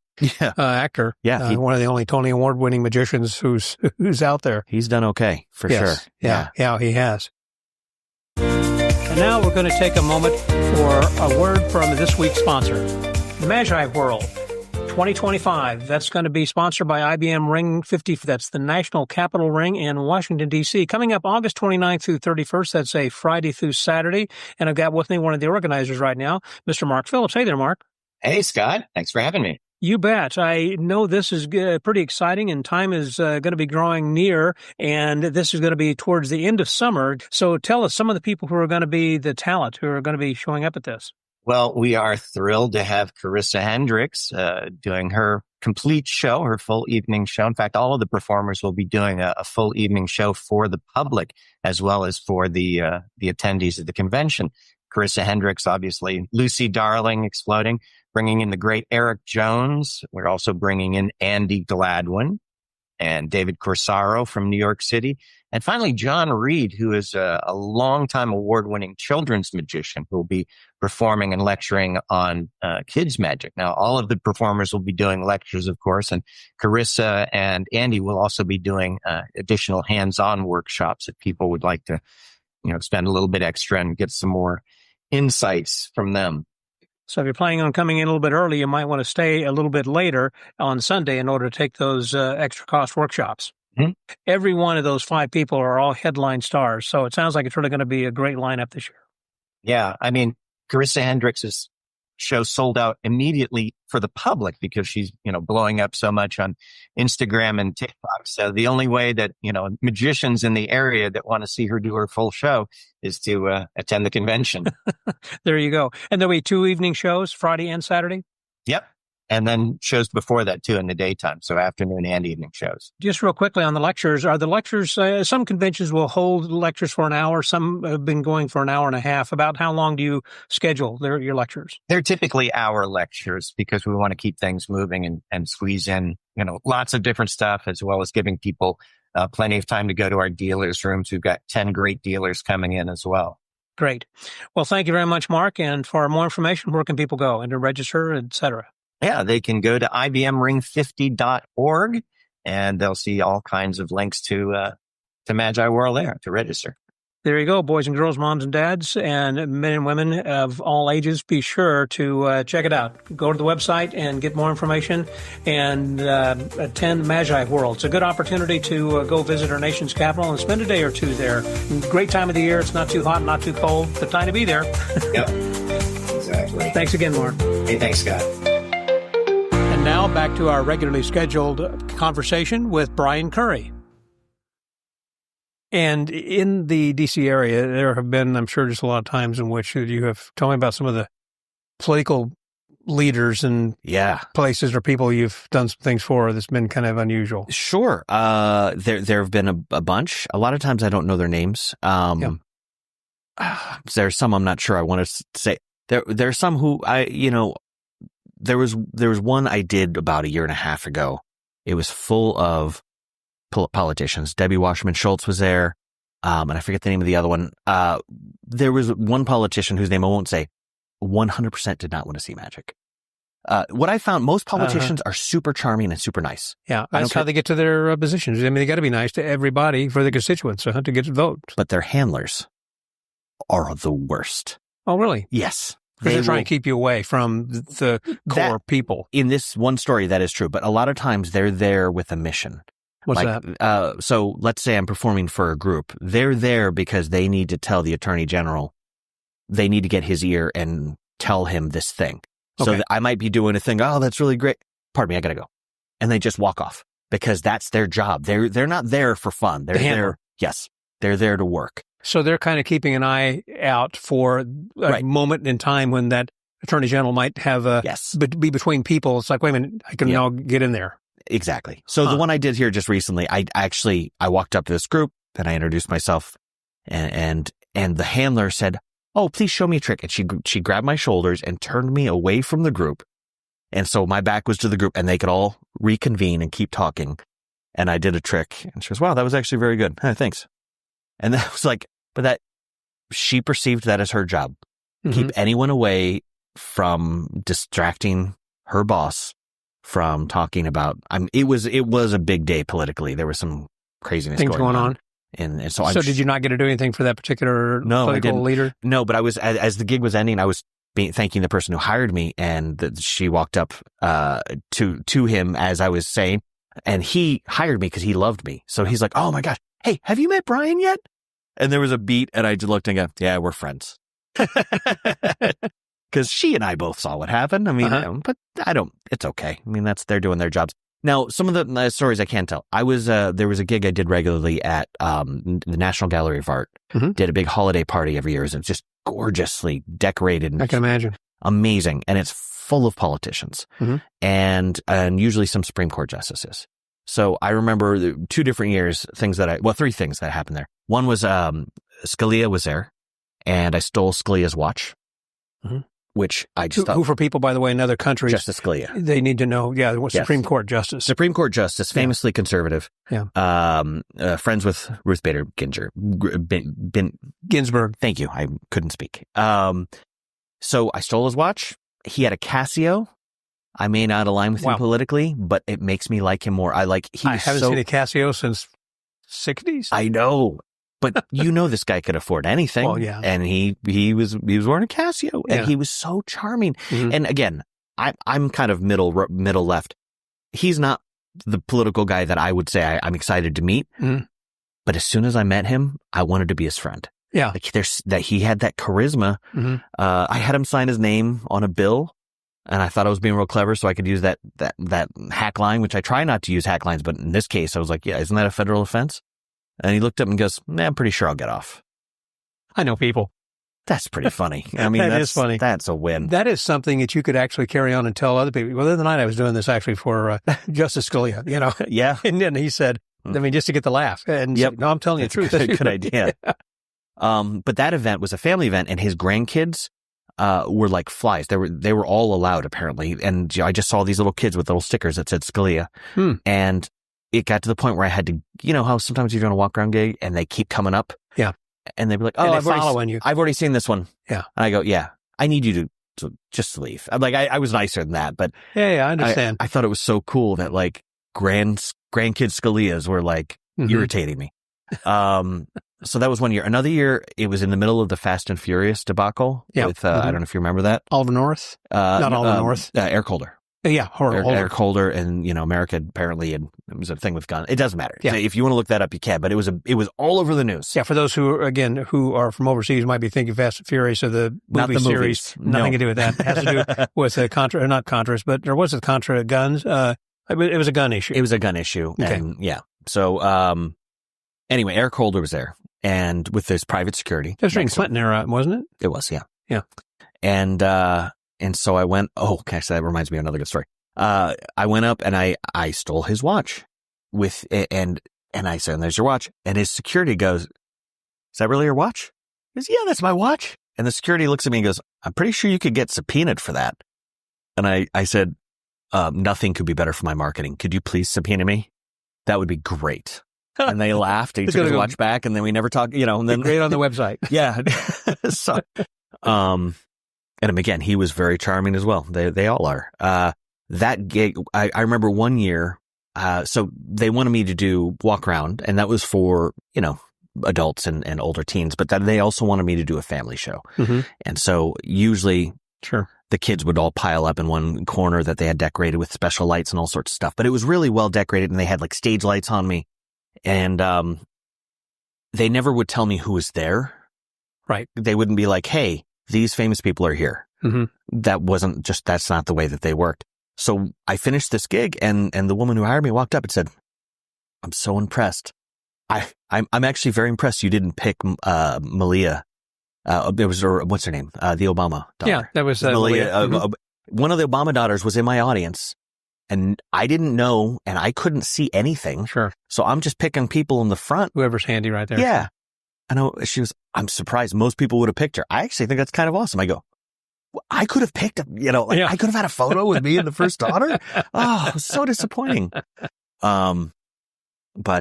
B: actor.
C: Yeah.
B: One of the only Tony Award winning magicians who's out there.
C: He's done okay, for sure.
B: Yeah, he has. And now we're going to take a moment for a word from this week's sponsor, the Magi World 2025. That's going to be sponsored by IBM Ring 50. That's the National Capital Ring in Washington, D.C. Coming up August 29th through 31st. That's a Friday through Saturday. And I've got with me one of the organizers right now, Mr. Mark Phillips. Hey there, Mark.
D: Hey, Scott. Thanks for having me.
B: You bet. I know this is pretty exciting, and time is going to be drawing near, and this is going to be towards the end of summer. So tell us some of the people who are going to be the talent who are going to be showing up at this.
D: Well, we are thrilled to have Carissa Hendricks doing her complete show, her full evening show. In fact, all of the performers will be doing a full evening show for the public as well as for the attendees of the convention. Carissa Hendricks, obviously, Lucy Darling exploding, bringing in the great Eric Jones. We're also bringing in Andy Gladwin and David Corsaro from New York City. And finally, John Reed, who is a longtime award-winning children's magician who will be performing and lecturing on kids' magic. Now, all of the performers will be doing lectures, of course, and Carissa and Andy will also be doing additional hands-on workshops if people would like to, spend a little bit extra and get some more insights from them.
B: So if you're planning on coming in a little bit early, you might want to stay a little bit later on Sunday in order to take those extra cost workshops. Mm-hmm. Every one of those 5 people are all headline stars. So it sounds like it's really going to be a great lineup this year.
D: Yeah. I mean, Carissa Hendricks' show sold out immediately for the public because she's, blowing up so much on Instagram and TikTok. So the only way that, magicians in the area that want to see her do her full show is to attend the convention.
B: There you go. And there'll be 2 evening shows, Friday and Saturday?
D: Yep. and then shows before that too in the daytime. So afternoon and evening shows.
B: Just real quickly on the lectures, are the lectures, some conventions will hold lectures for an hour. Some have been going for an hour and a half. About how long do you schedule your lectures?
D: They're typically hour lectures because we want to keep things moving and squeeze in, lots of different stuff, as well as giving people plenty of time to go to our dealers' rooms. We've got 10 great dealers coming in as well.
B: Great. Well, thank you very much, Mark. And for more information, where can people go and to register, et cetera?
D: Yeah, they can go to ibmring50.org and they'll see all kinds of links to Magi World there to register.
B: There you go, boys and girls, moms and dads, and men and women of all ages. Be sure to check it out. Go to the website and get more information and attend Magi World. It's a good opportunity to go visit our nation's capital and spend a day or two there. Great time of the year. It's not too hot, not too cold. The time to be there.
D: Yep, exactly.
B: Thanks again, Mark.
D: Hey, thanks, Scott.
B: And now back to our regularly scheduled conversation with Brian Curry. And in the D.C. area, there have been, I'm sure, just a lot of times in which you have told me about some of the political leaders and places or people you've done some things for that's been kind of unusual.
C: Sure. There have been a bunch. A lot of times I don't know their names. There's some I'm not sure I want to say. There's some who there was one I did about a year and a half ago. It was full of politicians. Debbie Wasserman Schultz was there. And I forget the name of the other one. There was one politician whose name I won't say, 100% did not want to see magic. What I found, most politicians are super charming and super nice.
B: Yeah, that's how they get to their positions. I mean, they got to be nice to everybody for their constituents to get to vote.
C: But their handlers are the worst.
B: Oh, really?
C: Yes.
B: They're trying to keep you away from the core people.
C: In this one story, that is true. But a lot of times they're there with a mission.
B: What's that?
C: So let's say I'm performing for a group. They're there because they need to tell the attorney general, they need to get his ear and tell him this thing. Okay. So that I might be doing a thing. Oh, that's really great. Pardon me, I got to go. And they just walk off because that's their job. They're not there for fun. They're there. Yes. They're there to work.
B: So they're kind of keeping an eye out for a moment in time when that attorney general might have be between people. It's like, wait a minute, I can now get in there.
C: Exactly. So the one I did here just recently, I walked up to this group and I introduced myself and the handler said, "Oh, please show me a trick." And she grabbed my shoulders and turned me away from the group. And so my back was to the group and they could all reconvene and keep talking. And I did a trick and she goes, "Wow, that was actually very good. Thanks." And that was like, she perceived that as her job. Mm-hmm. Keep anyone away from distracting her boss from talking about, it was a big day politically. There was some craziness going on. And so
B: did you not get to do anything for that particular political leader?
C: No, but I was, as the gig was ending, I was thanking the person who hired me, and she walked up to him as I was saying, and he hired me because he loved me. So he's like, "Oh my gosh, hey, have you met Brian yet?" And there was a beat, and I just looked and go, "Yeah, we're friends." Because she and I both saw what happened. I mean, but it's okay. I mean, they're doing their jobs. Now, some of the stories I can tell. There was a gig I did regularly at the National Gallery of Art. Mm-hmm. Did a big holiday party every year. It was just gorgeously decorated.
B: I can imagine.
C: Amazing. And it's full of politicians and usually some Supreme Court justices. So I remember 2 different years, 3 things that happened there. One was Scalia was there, and I stole Scalia's watch. Mm-hmm. Which I just thought.
B: Who, for people, by the way, in other countries,
C: Justice Scalia.
B: They need to know, Supreme Court Justice.
C: Supreme Court Justice, famously conservative.
B: Yeah.
C: Friends with Ruth Bader
B: Ginsburg.
C: Thank you. I couldn't speak. So I stole his watch. He had a Casio. I may not align with him politically, but it makes me like him more. I haven't
B: seen a Casio since 60s.
C: I know. But this guy could afford anything.
B: Well, yeah.
C: And he was wearing a Casio, and he was so charming. Mm-hmm. And again, I'm kind of middle left. He's not the political guy that I would say I'm excited to meet. Mm-hmm. But as soon as I met him, I wanted to be his friend.
B: Yeah.
C: He had that charisma. Mm-hmm. I had him sign his name on a bill, and I thought I was being real clever, so I could use that hack line, which I try not to use hack lines, but in this case, I was like, "Yeah, isn't that a federal offense?" And he looked up and goes, "I'm pretty sure I'll get off."
B: I know people.
C: That's pretty funny. I mean,
B: That is funny.
C: That's a win.
B: That is something that you could actually carry on and tell other people. Well, the other night I was doing this actually for Justice Scalia,
C: Yeah.
B: And then he said, I mean, just to get the laugh. And
C: Yep.
B: said, no, I'm telling you the truth.
C: Good idea. But that event was a family event, and his grandkids were like flies. They were all allowed, apparently. And I just saw these little kids with little stickers that said Scalia. And it got to the point where I had to, how sometimes you're doing a walk around gig and they keep coming up.
B: Yeah.
C: And they'd be like,
B: And
C: oh,
B: following you.
C: I've already seen this one.
B: Yeah.
C: And I go, yeah, I need you to just leave. I'm like, I was nicer than that, but
B: Yeah, I understand.
C: I thought it was so cool that like grandkids Scalias were like irritating me. So that was one year. Another year, it was in the middle of the Fast and Furious debacle.
B: Yeah.
C: With, I don't know if you remember that.
B: All the North? Not all the North.
C: Eric Holder.
B: Yeah,
C: Eric Holder, and America apparently, and it was a thing with guns. It doesn't matter.
B: Yeah.
C: So if you want to look that up, you can. But it was all over the news.
B: Yeah, for those who are from overseas, might be thinking Fast and Furious of the
C: Not
B: movie
C: the
B: series.
C: movies.
B: Nothing
C: No.
B: to do with that. It has to do with not Contras, but there was a Contra guns. It was a gun issue.
C: It was a gun issue.
B: Okay.
C: And yeah. So anyway, Eric Holder was there, and with his private security.
B: It was during Clinton era, wasn't it?
C: It was, yeah.
B: Yeah.
C: And so I went. Oh, gosh, that reminds me of another good story. I went up and I stole his watch and I said, there's your watch. And his security goes, is that really your watch? He goes, yeah, that's my watch. And the security looks at me and goes, I'm pretty sure you could get subpoenaed for that. And I said, nothing could be better for my marketing. Could you please subpoena me? That would be great. And they laughed. He took his watch back, and then we never talked, and then
B: great on the website.
C: Yeah. So, and again, he was very charming as well. They all are. That gig, I remember one year, so they wanted me to do walk around, and that was for, adults and older teens, but then they also wanted me to do a family show.
B: Mm-hmm.
C: And so usually the kids would all pile up in one corner that they had decorated with special lights and all sorts of stuff, but it was really well decorated, and they had like stage lights on me, and, they never would tell me who was there.
B: Right.
C: They wouldn't be like, hey, these famous people are here.
B: Mm-hmm.
C: That's not the way that they worked. So I finished this gig, and the woman who hired me walked up and said, I'm so impressed. I'm actually very impressed you didn't pick Malia. What's her name? The Obama daughter.
B: Yeah, that was
C: Malia.
B: Mm-hmm.
C: One of the Obama daughters was in my audience, and I didn't know, and I couldn't see anything.
B: Sure.
C: So I'm just picking people in the front.
B: Whoever's handy right there.
C: Yeah. I know. I'm surprised most people would have picked her. I actually think that's kind of awesome. I go, I could have picked I could have had a photo with me and the first daughter. Oh, it was so disappointing. But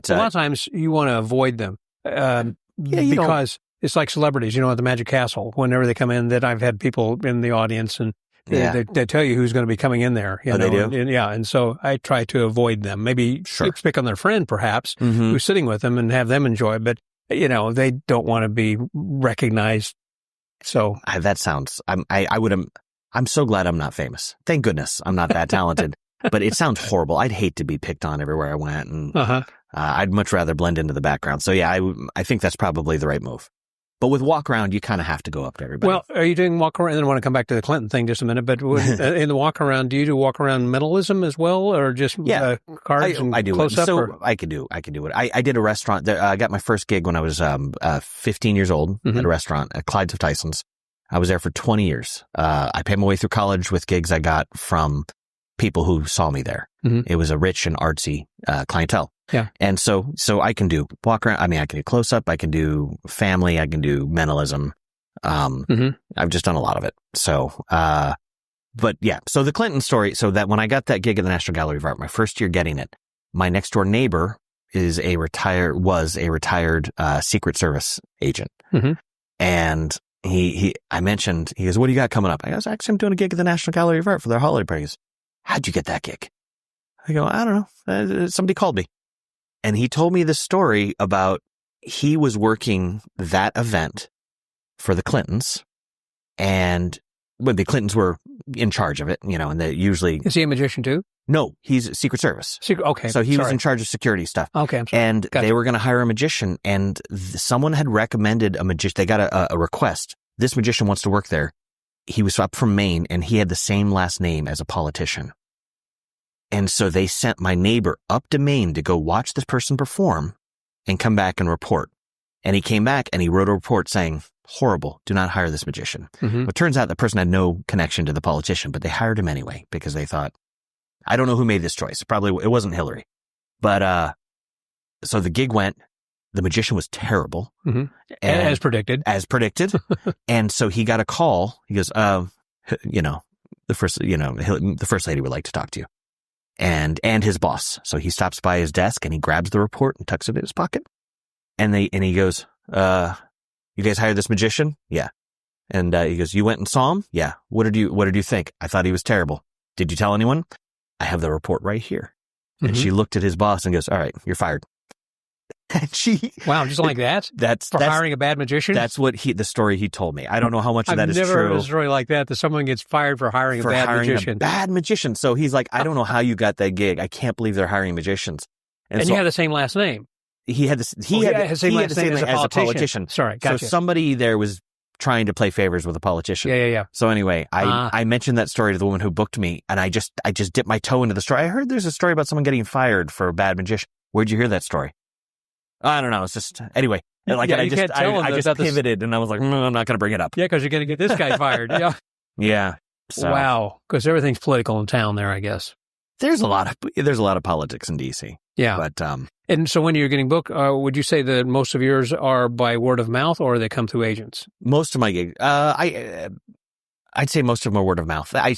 B: a lot of times you want to avoid them. Because it's like celebrities, at the Magic Castle, whenever they come in, that I've had people in the audience and they tell you who's going to be coming in there.
C: They do?
B: And so I try to avoid them. Maybe pick on their friend, perhaps, who's sitting with them and have them enjoy it. But, they don't want to be recognized. So
C: that sounds, I'm so glad I'm not famous. Thank goodness I'm not that talented, but it sounds horrible. I'd hate to be picked on everywhere I went, and I'd much rather blend into the background. So yeah, I think that's probably the right move. But with walk around, you kind of have to go up to everybody.
B: Well, are you doing walk around? And then I want to come back to the Clinton thing just a minute. But in the walk around, do you do walk around mentalism as well, or just cards and
C: I do
B: close up?
C: So I could do it. I did a restaurant. I got my first gig when I was 15 years old at a restaurant at Clyde's of Tyson's. I was there for 20 years. I paid my way through college with gigs I got from people who saw me there. Mm-hmm. It was a rich and artsy clientele.
B: Yeah.
C: And so I can do walk around. I mean, I can do close up. I can do family. I can do mentalism. I've just done a lot of it. So, but yeah. So the Clinton story. So that when I got that gig at the National Gallery of Art, my first year getting it, my next door neighbor was a retired Secret Service agent. Mm-hmm. And I mentioned, he goes, what do you got coming up? I goes, actually, I'm doing a gig at the National Gallery of Art for their holiday parties. How'd you get that gig? I go, I don't know. Somebody called me. And he told me this story about he was working that event for the Clintons, and when the Clintons were in charge of it, and they usually...
B: Is he a magician too?
C: No, he's Secret Service.
B: Okay.
C: So he was in charge of security stuff.
B: Okay, I'm sorry.
C: And they were going to hire a magician, and someone had recommended a magician. They got a request. This magician wants to work there. He was up from Maine, and he had the same last name as a politician. And so they sent my neighbor up to Maine to go watch this person perform and come back and report. And he came back and he wrote a report saying, horrible. Do not hire this magician.
B: Mm-hmm.
C: It turns out the person had no connection to the politician, but they hired him anyway because they thought, I don't know who made this choice. It wasn't Hillary. But so the gig went. The magician was terrible.
B: Mm-hmm. As predicted. And so he got a call. He goes, the first lady would like to talk to you. And his boss. So he stops by his desk and he grabs the report and tucks it in his pocket. And he goes, you guys hired this magician? Yeah. And he goes, you went and saw him? Yeah. What did you think? I thought he was terrible. Did you tell anyone? I have the report right here. Mm-hmm. And she looked at his boss and goes, all right, you're fired. And wow, just like that? That's hiring a bad magician?
C: That's what the story he told me. I don't know how much of that is true.
B: I've never heard a story like that someone gets fired for hiring a bad magician.
C: A bad magician. So he's like, I don't know how you got that gig. I can't believe they're hiring magicians.
B: And you had the same last name.
C: He had the same last name as a politician.
B: Sorry, gotcha.
C: So somebody there was trying to play favors with a politician.
B: Yeah.
C: So anyway, I mentioned that story to the woman who booked me, and I just dipped my toe into the story. I heard there's a story about someone getting fired for a bad magician. Where'd you hear that story? I don't know. It's just, anyway. I just pivoted and I was like, no, I'm not going to bring it up.
B: Yeah, because you're going to get this guy fired. Yeah.
C: Yeah. So.
B: Wow. Because everything's political in town there, I guess.
C: There's a lot of politics in DC.
B: Yeah.
C: But,
B: and so when you're getting booked, would you say that most of yours are by word of mouth or they come through agents?
C: Most of my gigs, I'd say most of them are word of mouth. I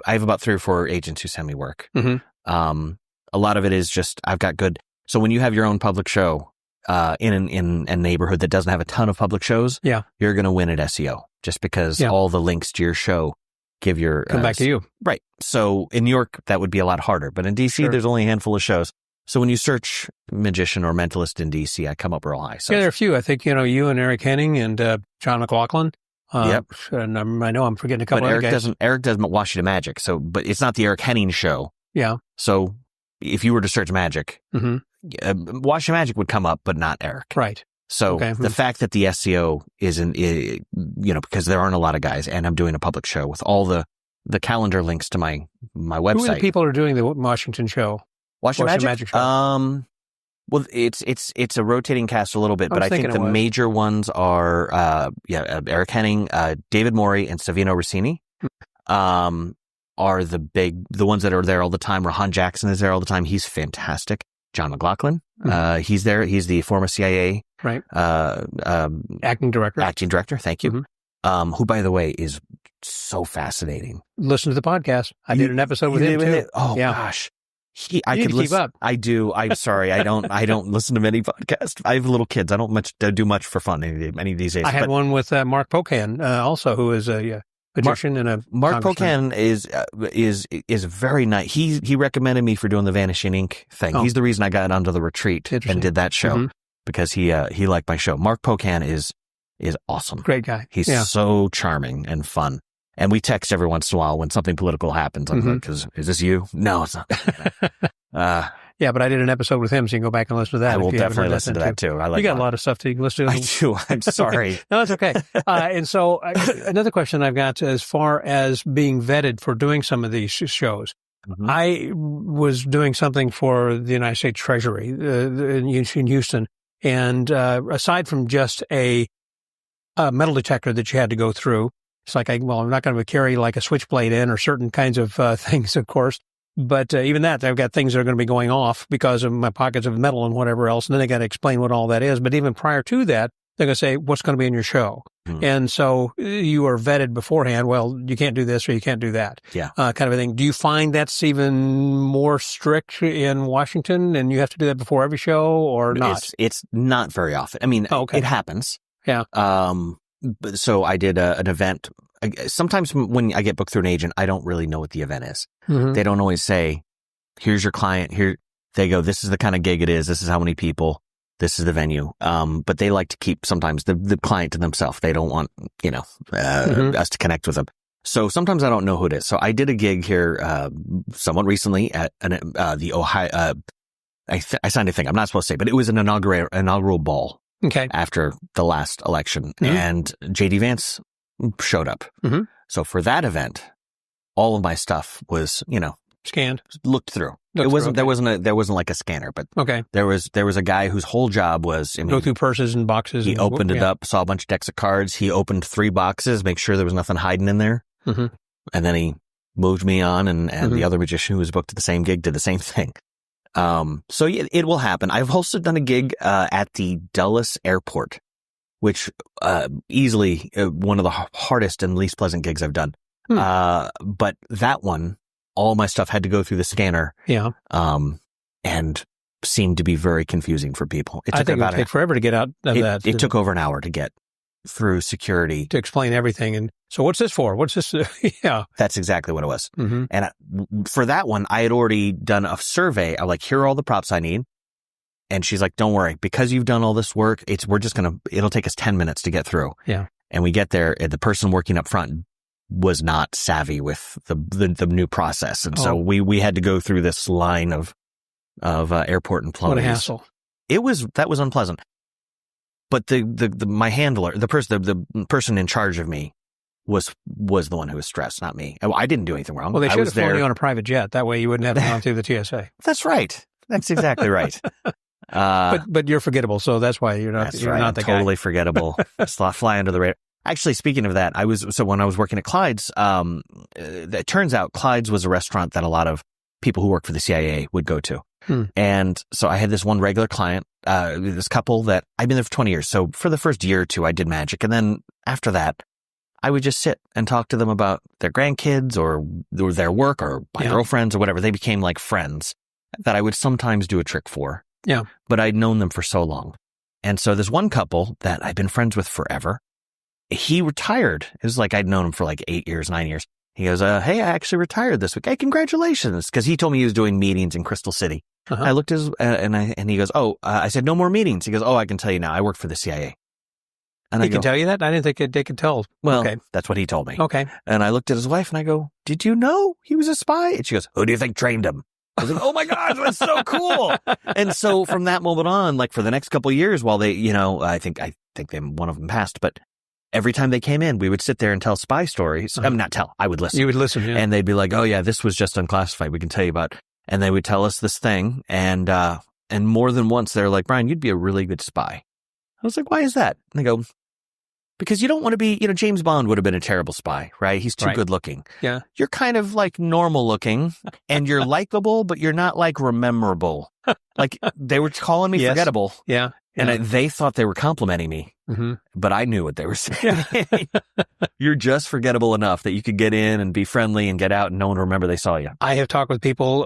C: have about 3 or 4 agents who send me work.
B: Mm-hmm.
C: A lot of it is just, I've got good. So when you have your own public show, in a neighborhood that doesn't have a ton of public shows, you're going to win at SEO just because all the links to your show come
B: back to you.
C: Right. So in New York, that would be a lot harder, but in DC, there's only a handful of shows. So when you search magician or mentalist in DC, I come up real high. So
B: there are a few. I think, you and Eric Henning and John McLaughlin.
C: Yep.
B: And I know I'm forgetting a couple
C: of
B: guys.
C: Eric doesn't Washington Magic. So, but it's not the Eric Henning show.
B: Yeah.
C: So if you were to search magic, Washington Magic would come up, but not Eric.
B: Right.
C: So the fact that the SEO isn't, because there aren't a lot of guys, and I'm doing a public show with all the calendar links to my website.
B: Who are the people who are doing the Washington show?
C: Washington
B: Magic show.
C: Well, it's a rotating cast a little bit, but I think the major ones are Eric Henning, David Morey, and Savino Rossini. Are the ones that are there all the time. Rahan Jackson is there all the time. He's fantastic. John McLaughlin, he's there. He's the former CIA
B: acting director.
C: Thank you. Mm-hmm. Who, by the way, is so fascinating.
B: Listen to the podcast. I did an episode with him too.
C: Oh gosh,
B: I could keep up.
C: I do. I'm sorry. I don't listen to many podcasts. I have little kids. I don't do much for fun any of these days.
B: I had one with Mark Pocan, also, who is a magician and a
C: Mark Pocan is very nice. He recommended me for doing the Vanishing Ink thing. He's the reason I got onto the retreat and did that show because he liked my show. Mark Pocan is awesome.
B: Great guy.
C: He's so charming and fun. And we text every once in a while when something political happens. I'm like, is this you? No, it's not.
B: Yeah, but I did an episode with him, so you can go back and listen to that.
C: I will definitely listen to that too. I like.
B: You got a lot of stuff to listen to.
C: I do. I'm sorry.
B: No, it's okay. And so another question I've got as far as being vetted for doing some of these shows. Mm-hmm. I was doing something for the United States Treasury in Houston, and aside from just a metal detector that you had to go through, it's like, I'm not going to carry like a switchblade in or certain kinds of things, of course. But even that, I've got things that are going to be going off because of my pockets of metal and whatever else. And then they got to explain what all that is. But even prior to that, they're going to say, what's going to be in your show? Mm-hmm. And so you are vetted beforehand. Well, you can't do this or you can't do that.
C: Yeah.
B: Kind of a thing. Do you find that's even more strict in Washington and you have to do that before every show or not?
C: It's not very often. I mean, it happens.
B: Yeah.
C: So I did an event. Sometimes when I get booked through an agent, I don't really know what the event is. Mm-hmm. They don't always say, here's your client. Here they go. This is the kind of gig it is. This is how many people. This is the venue. But they like to keep sometimes the client to themselves. They don't want, us to connect with them. So sometimes I don't know who it is. So I did a gig here, somewhat recently at the Ohio, I signed a thing. I'm not supposed to say, but it was an inaugural ball.
B: Okay.
C: After the last election, and JD Vance showed up. Mm-hmm. So for that event, all of my stuff was,
B: Scanned?
C: Looked through.
B: Looked through, okay.
C: There wasn't like a scanner, but
B: okay.
C: there was a guy whose whole job was,
B: Go through purses and boxes.
C: He opened it up, saw a bunch of decks of cards. He opened 3 boxes, make sure there was nothing hiding in there.
B: Mm-hmm.
C: And then he moved me on, and the other magician who was booked at the same gig did the same thing. So yeah, it will happen. I've also done a gig at the Dulles Airport, which easily one of the hardest and least pleasant gigs I've done. But that one, all my stuff had to go through the scanner.
B: Yeah.
C: And seemed to be very confusing for people. It took
B: I think it would take forever to get out of that.
C: It took over an hour to get through security.
B: To explain everything. And so what's this for? What's this? Yeah.
C: That's exactly what it was.
B: Mm-hmm.
C: And for that one, I had already done a survey. I'm like, here are all the props I need. And she's like, don't worry, because you've done all this work, it'll take us 10 minutes to get through.
B: Yeah.
C: And we get there, and the person working up front was not savvy with the new process. And so we had to go through this line of airport employees.
B: What a hassle.
C: That was unpleasant. But my handler, the person in charge of me was the one who was stressed, not me. I didn't do anything wrong.
B: Well, they should have flown you on a private jet. That way you wouldn't have gone through the TSA.
C: That's right. That's exactly right.
B: But you're forgettable, so that's why you're not. You're not the guy.
C: Totally forgettable. Fly under the radar. Actually, speaking of that, when I was working at Clyde's, it turns out Clyde's was a restaurant that a lot of people who work for the CIA would go to. And so I had this one regular client, this couple that I've been there for 20 years. So for the first year or two, I did magic. And then after that, I would just sit and talk to them about their grandkids or their work or my girlfriends or whatever. They became like friends that I would sometimes do a trick for.
B: Yeah.
C: But I'd known them for so long. And so there's one couple that I've been friends with forever. He retired. It was like I'd known him for like 8 years, 9 years. He goes, hey, I actually retired this week. Hey, congratulations. Because he told me he was doing meetings in Crystal City. I looked at his, and he goes, I said, no more meetings. He goes, I can tell you now. I work for the CIA. And
B: he can tell you that? I didn't think they could tell.
C: Well,
B: okay.
C: That's what he told me.
B: Okay.
C: And I looked at his wife and I go, did you know he was a spy? And she goes, who do you think trained him? I was like, oh my God, that's so cool. And so from that moment on, like for the next couple of years while they, I think one of them passed, but every time they came in, we would sit there and tell spy stories. I would listen. You
B: would listen, yeah.
C: And they'd be like, oh yeah, this was just unclassified. We can tell you about. And they would tell us this thing. And more than once, they're like, Brian, you'd be a really good spy. I was like, why is that? And they go, because you don't want to be, James Bond would have been a terrible spy, right? He's too good looking.
B: Yeah.
C: You're kind of like normal looking and you're likable, but you're not like rememberable. Like they were calling me forgettable.
B: Yeah.
C: And they thought they were complimenting me, but I knew what they were saying. You're just forgettable enough that you could get in and be friendly and get out and no one will remember they saw you.
B: I have talked with people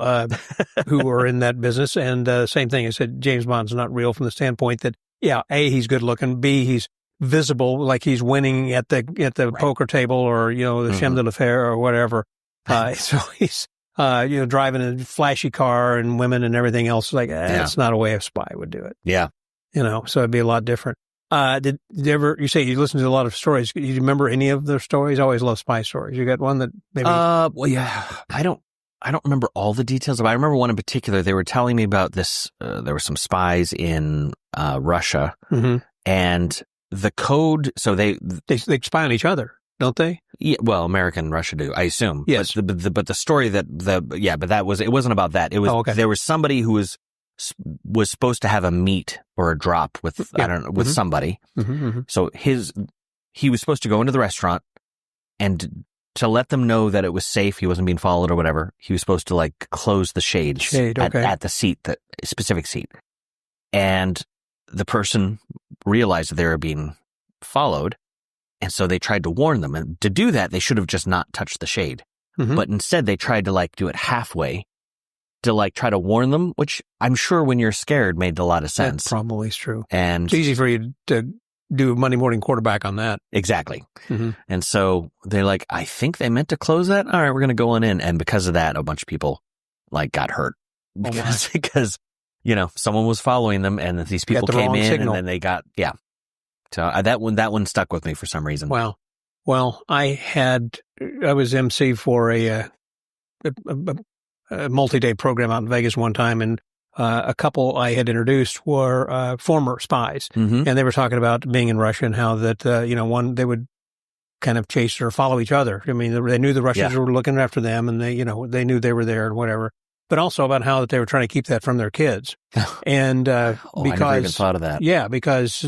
B: who were in that business, and same thing. I said James Bond's not real from the standpoint that, A, he's good looking, B, he's visible, like he's winning at the poker table or, the Chemin de la Fer or whatever. So he's, driving a flashy car and women and everything else. Like, it's not a way a spy would do it.
C: Yeah.
B: So it'd be a lot different. Did you ever, you say you listen to a lot of stories. Do you remember any of their stories? I always love spy stories. You got one that maybe?
C: Well, yeah, I don't remember all the details, but I remember one in particular. They were telling me about this, there were some spies in, Russia and the code. So they
B: spy on each other, don't they?
C: Yeah. Well, America and Russia do, I assume.
B: Yes.
C: But the story it wasn't about that. It was, there was somebody who was supposed to have a meet or a drop with, with somebody. So he was supposed to go into the restaurant and to let them know that it was safe. He wasn't being followed or whatever. He was supposed to like close the shades at the seat, that specific seat. And the person realized that they were being followed. And so they tried to warn them. And to do that, they should have just not touched the shade. But instead they tried to like do it halfway to like try to warn them, which I'm sure when you're scared made a lot of sense.
B: That probably is true.
C: And
B: it's easy for you to do Monday morning quarterback on that.
C: Exactly. And so they're like, I think they meant to close that. All right, we're going to go on in. And because of that, a bunch of people like got hurt because someone was following them and these people came in signal. And then they got, So that one stuck with me for some reason.
B: Wow. Well, I was MC for a multi-day program out in Vegas one time, and a couple I had introduced were former spies, and they were talking about being in Russia and how that one they would kind of chase or follow each other. I mean, they knew the Russians were looking after them, and they knew they were there and whatever. But also about how that they were trying to keep that from their kids. And because
C: I never even thought of that.
B: Yeah, because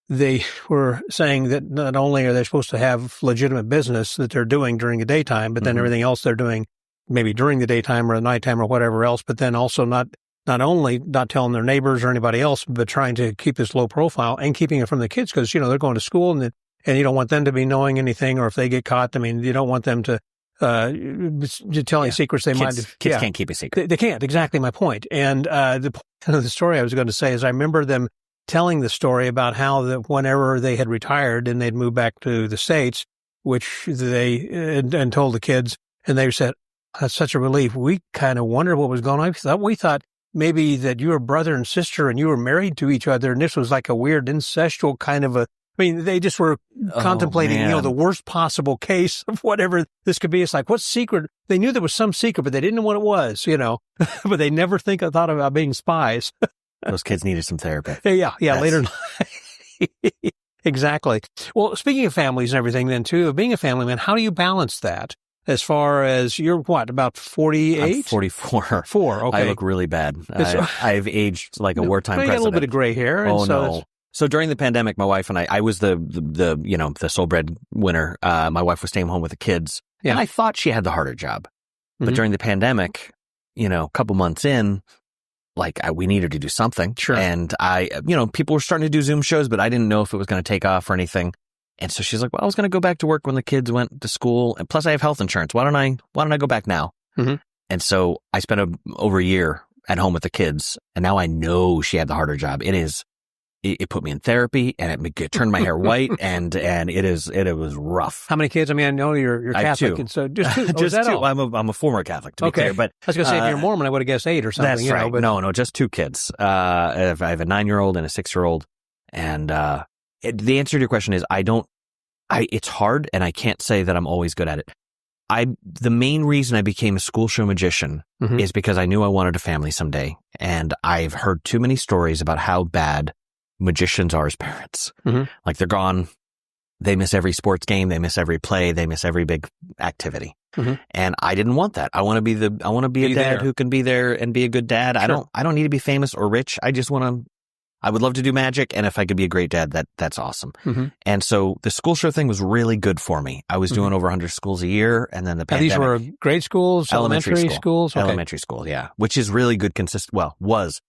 B: they were saying that not only are they supposed to have legitimate business that they're doing during the daytime, but then everything else they're doing maybe during the daytime or the nighttime or whatever else, but then also not only not telling their neighbors or anybody else, but trying to keep this low profile and keeping it from the kids because, they're going to school and you don't want them to be knowing anything, or if they get caught, I mean, you don't want them to tell any secrets they might have.
C: Kids can't keep a secret.
B: They can't. Exactly my point. And the point of the story I was going to say is I remember them telling the story about how that whenever they had retired and they'd moved back to the States, which they and told the kids, and they said, that's such a relief. We kind of wondered what was going on. We thought maybe that you were brother and sister and you were married to each other, and this was like a weird incestual kind of a. I mean, they just were contemplating, the worst possible case of whatever this could be. It's like, what secret? They knew there was some secret, but they didn't know what it was, but they never thought about being spies.
C: Those kids needed some therapy.
B: Yeah. Later in life. Exactly. Well, speaking of families and everything then too, of being a family man, how do you balance that? As far as you're about 48?
C: I'm 44.
B: Okay.
C: I look really bad. I've aged like a wartime president.
B: You got a little bit of gray hair.
C: Oh, no. So during the pandemic, my wife and I was the sole breadwinner. My wife was staying home with the kids. Yeah. And I thought she had the harder job. But during the pandemic, a couple months in, we needed to do something.
B: Sure.
C: And people were starting to do Zoom shows, but I didn't know if it was going to take off or anything. And so she's like, well, I was going to go back to work when the kids went to school. And plus I have health insurance. Why don't I go back now? Mm-hmm. And so I spent over a year at home with the kids. And now I know she had the harder job. It put me in therapy, and it turned my hair white, and it was rough.
B: How many kids? I mean, I know you're Catholic, and so just two.
C: Just two. I'm a former Catholic, to be clear. But
B: I was going to say, if you're Mormon, I would have guessed 8 or something.
C: That's right. But no, just 2 kids. I have a 9-year-old and a 6-year-old, and the answer to your question is it's hard, and I can't say that I'm always good at it. The main reason I became a school show magician is because I knew I wanted a family someday, and I've heard too many stories about how bad magicians are as parents. Like they're gone. They miss every sports game. They miss every play. They miss every big activity. And I didn't want that. I want to be a dad who can be there and be a good dad. Sure. I don't need to be famous or rich. I would love to do magic. And if I could be a great dad, that's awesome. And so the school show thing was really good for me. I was doing over 100 schools a year. And then the pandemic.
B: These were grade schools, elementary schools? Okay.
C: Elementary school. Yeah. Which is really good, was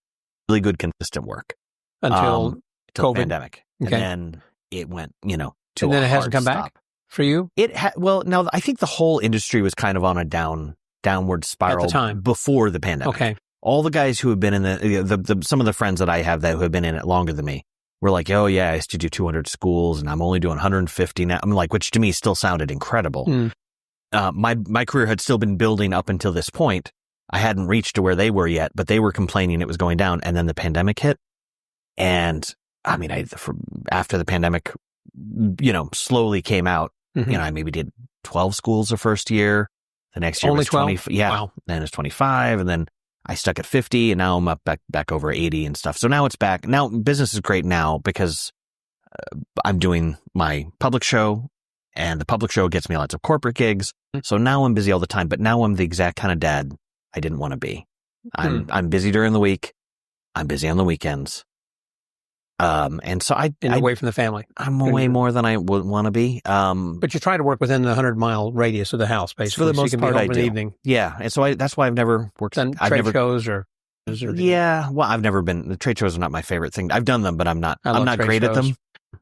C: really good, consistent work.
B: Until
C: the pandemic. Okay. And then it went, to
B: and then
C: it
B: hasn't come back for you?
C: No, I think the whole industry was kind of on a downward spiral
B: at the time
C: before the pandemic.
B: Okay.
C: All the guys who have been in the some of the friends that I have who have been in it longer than me were like, oh yeah, I used to do 200 schools and I'm only doing 150 now. I'm like, which to me still sounded incredible. My career had still been building up until this point. I hadn't reached to where they were yet, but they were complaining it was going down. And then the pandemic hit. And I mean, after the pandemic, slowly came out, I maybe did 12 schools the first year. The next year
B: only
C: was
B: 12?
C: 20. Yeah. Wow. Then it was 25. And then I stuck at 50 and now I'm up back over 80 and stuff. So now it's back. Now business is great now because I'm doing my public show and the public show gets me lots of corporate gigs. So now I'm busy all the time, but now I'm the exact kind of dad I didn't want to be. I'm busy during the week. I'm busy on the weekends. And so
B: away from the family.
C: I'm away more than I would want to be.
B: But you try to work within the 100-mile radius of the house, basically.
C: For the most part, I do.
B: In the evening.
C: Yeah. And so that's why I've never worked.
B: Done trade shows or.
C: Yeah. Well, I've never been, the trade shows are not my favorite thing. I've done them, but I'm not great at them.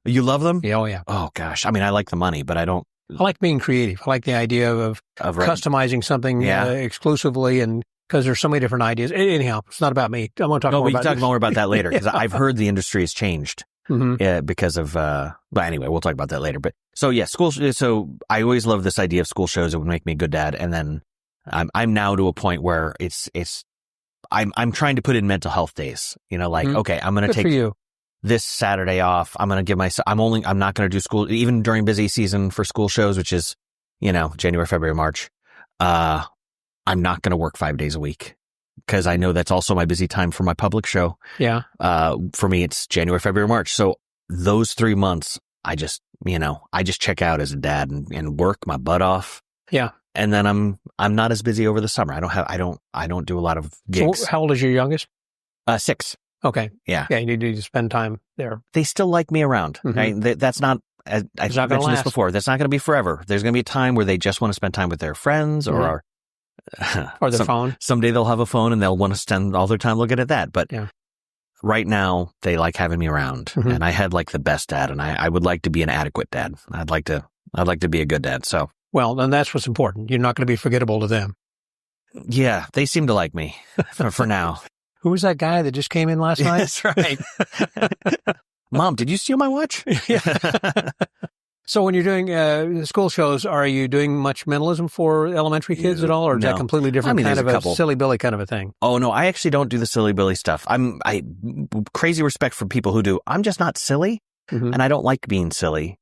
C: You love them?
B: Yeah, oh yeah.
C: Oh gosh. I mean, I like the money, but I don't.
B: I like being creative. I like the idea of customizing something exclusively, and because there's so many different ideas. Anyhow, it's not about me. I want to talk more about.
C: We can talk more about that later because I've heard the industry has changed because of. But anyway, we'll talk about that later. But so yeah, So I always love this idea of school shows. It would make me a good dad, and then I'm now to a point where I'm trying to put in mental health days. Okay, I'm going to take this Saturday off. I'm going to give myself. I'm not going to do school even during busy season for school shows, which is January, February, March. I'm not going to work 5 days a week because I know that's also my busy time for my public show.
B: Yeah.
C: For me, it's January, February, March. So those 3 months, I just I just check out as a dad and work my butt off.
B: Yeah.
C: And then I'm not as busy over the summer. I don't do a lot of gigs.
B: So how old is your youngest?
C: 6.
B: Okay.
C: Yeah.
B: Yeah. You need to spend time there.
C: They still like me around.
B: Mhm.
C: Right? That's not, I've
B: It's not gonna
C: mentioned this
B: last.
C: before. That's not going to be forever. There's going to be a time where they just want to spend time with their friends
B: Mhm. Or their phone.
C: Someday they'll have a phone and they'll want to spend all their time looking at that. But
B: Yeah.
C: right now they like having me around,
B: Mhm.
C: and I had like the best dad, and I would like to be an adequate dad. I'd like to be a good dad. So
B: Well, then that's what's important. You're not going to be forgettable to them.
C: yeah, they seem to like me for now.
B: Who was that guy that just came in last night?
C: That's right. Mom, did you steal my watch?
B: Yeah. So when you're doing school shows, are you doing much mentalism for elementary kids at all, or is that
C: No.
B: completely different kind
C: there's
B: of
C: a
B: a
C: couple.
B: silly Billy kind of a thing?
C: Oh no, I actually don't do the silly Billy stuff. I crazy respect for people who do. I'm just not silly,
B: Mhm.
C: and I don't like being silly.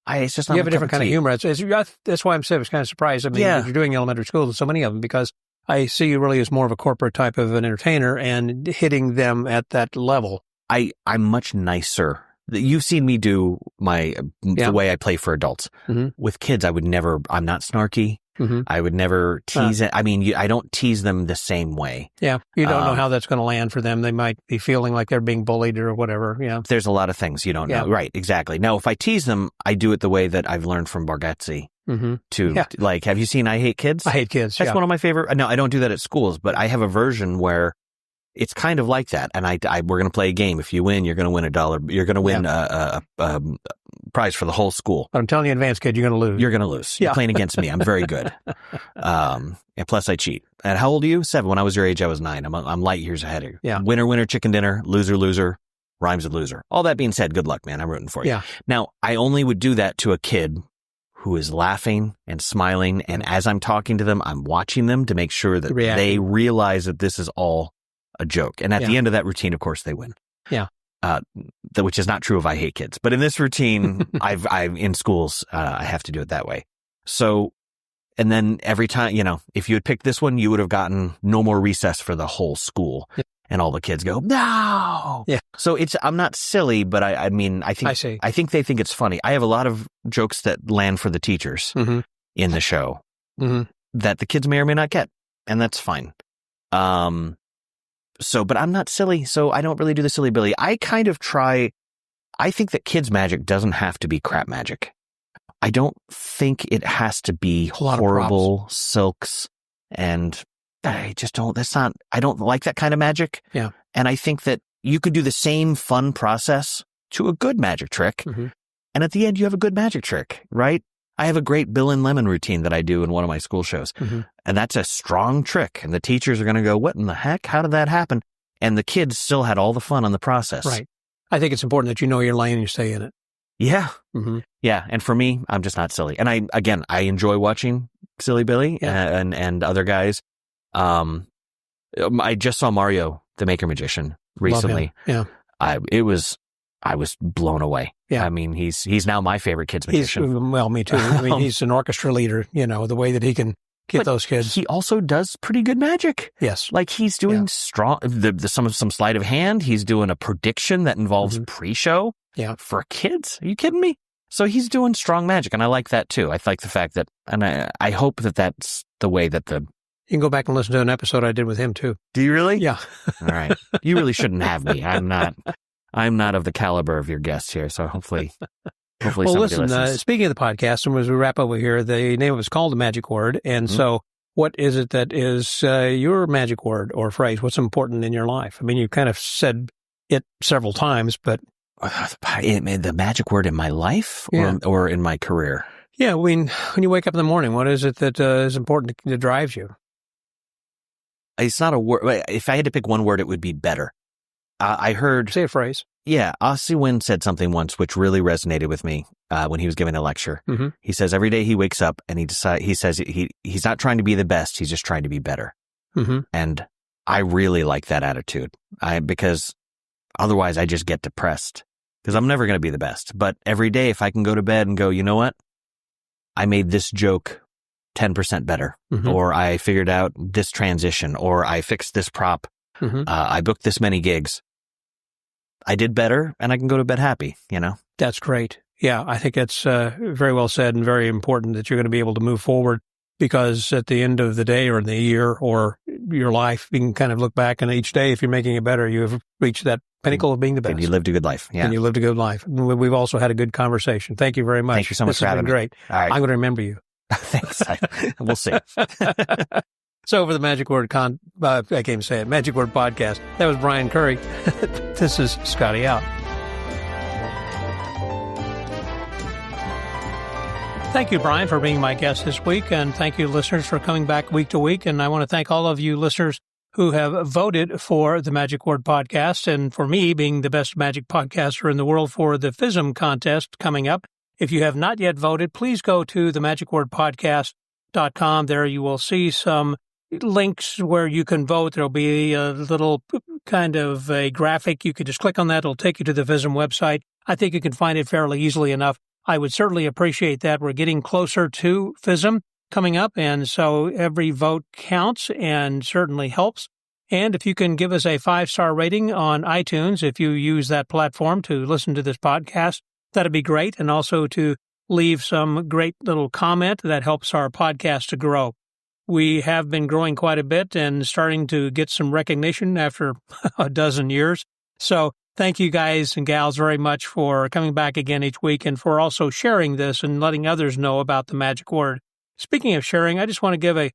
C: It's just not
B: You have
C: my
B: a different
C: cup
B: kind of
C: tea.
B: humor. That's why I'm saying I was kind of surprised. I mean,
C: Yeah.
B: that you're doing elementary schools and so many of them, because I see you really as more of a corporate type of an entertainer and hitting them at that level.
C: I'm much nicer. You've seen me do the way I play for adults.
B: Mhm.
C: With kids, I'm not snarky.
B: Mhm.
C: I would never tease it. I mean, I don't tease them the same way.
B: Yeah. You don't know how that's going to land for them. They might be feeling like they're being bullied or whatever. Yeah.
C: There's a lot of things you don't know.
B: Yeah.
C: Right, exactly. Now, if I tease them, I do it the way that I've learned from Bargatze
B: Mm-hmm.
C: to,
B: Yeah.
C: like, have you seen I Hate Kids?
B: I hate kids.
C: That's
B: Yeah.
C: one of my favorite. No, I don't do that at schools, but I have a version where it's kind of like that. And we're going to play a game. If you win, you're going to win $1. You're going to win a prize for the whole school.
B: But I'm telling you in advance, kid, you're going to lose.
C: You're going to lose. You're
B: Yeah.
C: playing against me. I'm very good. And plus I cheat. And how old are you? 7. When I was your age, I was 9. I'm light years ahead of you.
B: Yeah.
C: Winner, winner, chicken dinner, loser, loser, rhymes with loser. All that being said, good luck, man. I'm rooting for you.
B: Yeah.
C: Now, I only would do that to a kid who is laughing and smiling. And as I'm talking to them, I'm watching them to make sure that
B: Reacting.
C: they realize that this is all a joke. And at
B: Yeah.
C: the end of that routine, of course, they win.
B: Yeah.
C: Which is not true of I Hate Kids. But in this routine, I've in schools, I have to do it that way. So, and then every time, if you had picked this one, you would have gotten no more recess for the whole school.
B: Yeah.
C: And all the kids go, no.
B: Yeah.
C: So I'm not silly, but I think,
B: I see.
C: they think it's funny. I have a lot of jokes that land for the teachers
B: Mm-hmm.
C: in the show
B: Mm-hmm.
C: that the kids may or may not get. And that's fine. But I'm not silly, so I don't really do the silly Billy. I kind of try. I think that kids' magic doesn't have to be crap magic. I don't think it has to be
B: A lot of
C: horrible silks, and I just don't. I don't like that kind of magic.
B: Yeah.
C: And I think that you could do the same fun process to a good magic trick,
B: Mm-hmm.
C: and at the end you have a good magic trick, right? I have a great Bill and Lemon routine that I do in one of my school shows.
B: Mm-hmm.
C: And that's a strong trick. And the teachers are going to go, what in the heck? How did that happen? And the kids still had all the fun on the process.
B: Right. I think it's important that you know your lane and you stay in it.
C: Yeah.
B: Mm-hmm.
C: Yeah. And for me, I'm just not silly. And I enjoy watching Silly Billy and other guys. I just saw Mario, the Maker Magician, recently.
B: Yeah.
C: I was blown away.
B: Yeah.
C: I mean, he's now my favorite kids magician.
B: Well, me too. I mean, he's an orchestra leader, the way that he can get
C: But
B: those kids.
C: He also does pretty good magic.
B: Yes.
C: Like he's doing strong, some sleight of hand. He's doing a prediction that involves
B: Mhm.
C: pre-show.
B: Yeah.
C: For kids. Are you kidding me? So he's doing strong magic, and I like that too. I like the fact that, and I hope that that's the way that
B: You can go back and listen to an episode I did with him too.
C: Do you really?
B: Yeah.
C: All right. You really shouldn't have me. I'm not of the caliber of your guests here. So hopefully
B: Well,
C: somebody
B: listen,
C: listens.
B: speaking of the podcast, and as we wrap over here, the name of it's called The Magic Word. And
C: Mhm.
B: so what is it that is your magic word or phrase? What's important in your life? I mean, you kind of said it several times, but
C: The magic word in my life
B: Yeah.
C: or in my career?
B: yeah, when you wake up in the morning, what is it that is important that drives you?
C: It's not a word. If I had to pick one word, it would be better. I heard,
B: Say a phrase.
C: yeah, Ossie Wynn said something once which really resonated with me when he was giving a lecture.
B: Mm-hmm.
C: He says every day he wakes up and he says he's not trying to be the best, he's just trying to be better.
B: Mm-hmm.
C: And I really like that attitude. Because otherwise I just get depressed because I'm never going to be the best. But every day if I can go to bed and go, you know what? I made this joke 10% better,
B: Mm-hmm.
C: or I figured out this transition, or I fixed this prop.
B: Mm-hmm.
C: I booked this many gigs. I did better and I can go to bed happy,
B: That's great. Yeah, I think that's very well said and very important that you're going to be able to move forward, because at the end of the day or the year or your life, you can kind of look back, and each day, if you're making it better, you have reached that pinnacle of being the best.
C: And you lived a good life. Yeah.
B: And you lived a good life. We've also had a good conversation. Thank you very much.
C: Thank you so much for having me.
B: Great.
C: All right.
B: I'm going to remember you.
C: Thanks. We'll see.
B: So for the Magic Word I can't even say it, Magic Word Podcast, that was Brian Curry. This is Scotty out. Thank you, Brian, for being my guest this week, and thank you, listeners, for coming back week to week. And I want to thank all of you listeners who have voted for the Magic Word Podcast, and for me being the best magic podcaster in the world for the FISM contest coming up. If you have not yet voted, please go to themagicwordpodcast.com. There you will see some links where you can vote. There'll be a little kind of a graphic. You could just click on that. It'll take you to the FISM website. I think you can find it fairly easily enough. I would certainly appreciate that. We're getting closer to FISM coming up, and so every vote counts and certainly helps. And if you can give us a 5-star rating on iTunes, if you use that platform to listen to this podcast, that'd be great. And also to leave some great little comment that helps our podcast to grow. We have been growing quite a bit and starting to get some recognition after a dozen years. So thank you guys and gals very much for coming back again each week, and for also sharing this and letting others know about the Magic Word. Speaking of sharing, I just want to give a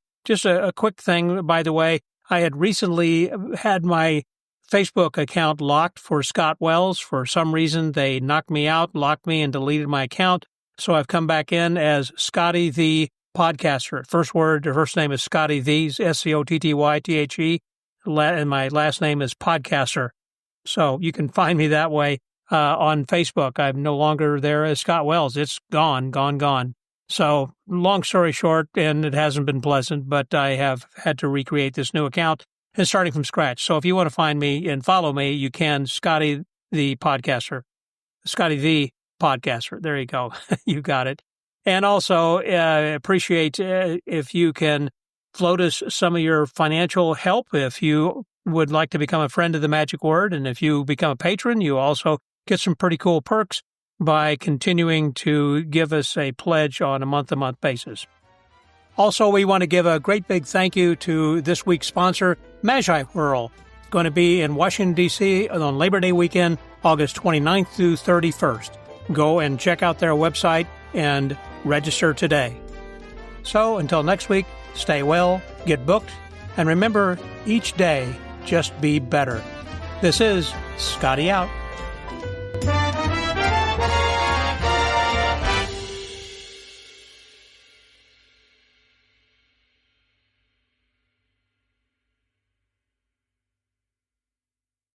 B: quick thing. By the way, I had recently had my Facebook account locked for Scott Wells. For some reason, they knocked me out, locked me, and deleted my account. So I've come back in as Scotty the Podcaster. First name is Scotty the, Scottythe, and my last name is Podcaster. So you can find me that way on Facebook. I'm no longer there as Scott Wells. It's gone. So long story short, and it hasn't been pleasant, but I have had to recreate this new account and starting from scratch. So if you want to find me and follow me, you can, Scotty the Podcaster. Scotty the Podcaster. There you go. You got it. And also appreciate if you can float us some of your financial help if you would like to become a friend of the Magic Word. And if you become a patron, you also get some pretty cool perks by continuing to give us a pledge on a month-to-month basis. Also, we want to give a great big thank you to this week's sponsor, Magi Whirl. It's going to be in Washington, D.C. on Labor Day weekend, August 29th through 31st. Go and check out their website and register today. So until next week, stay well, get booked, and remember, each day, just be better. This is Scotty out.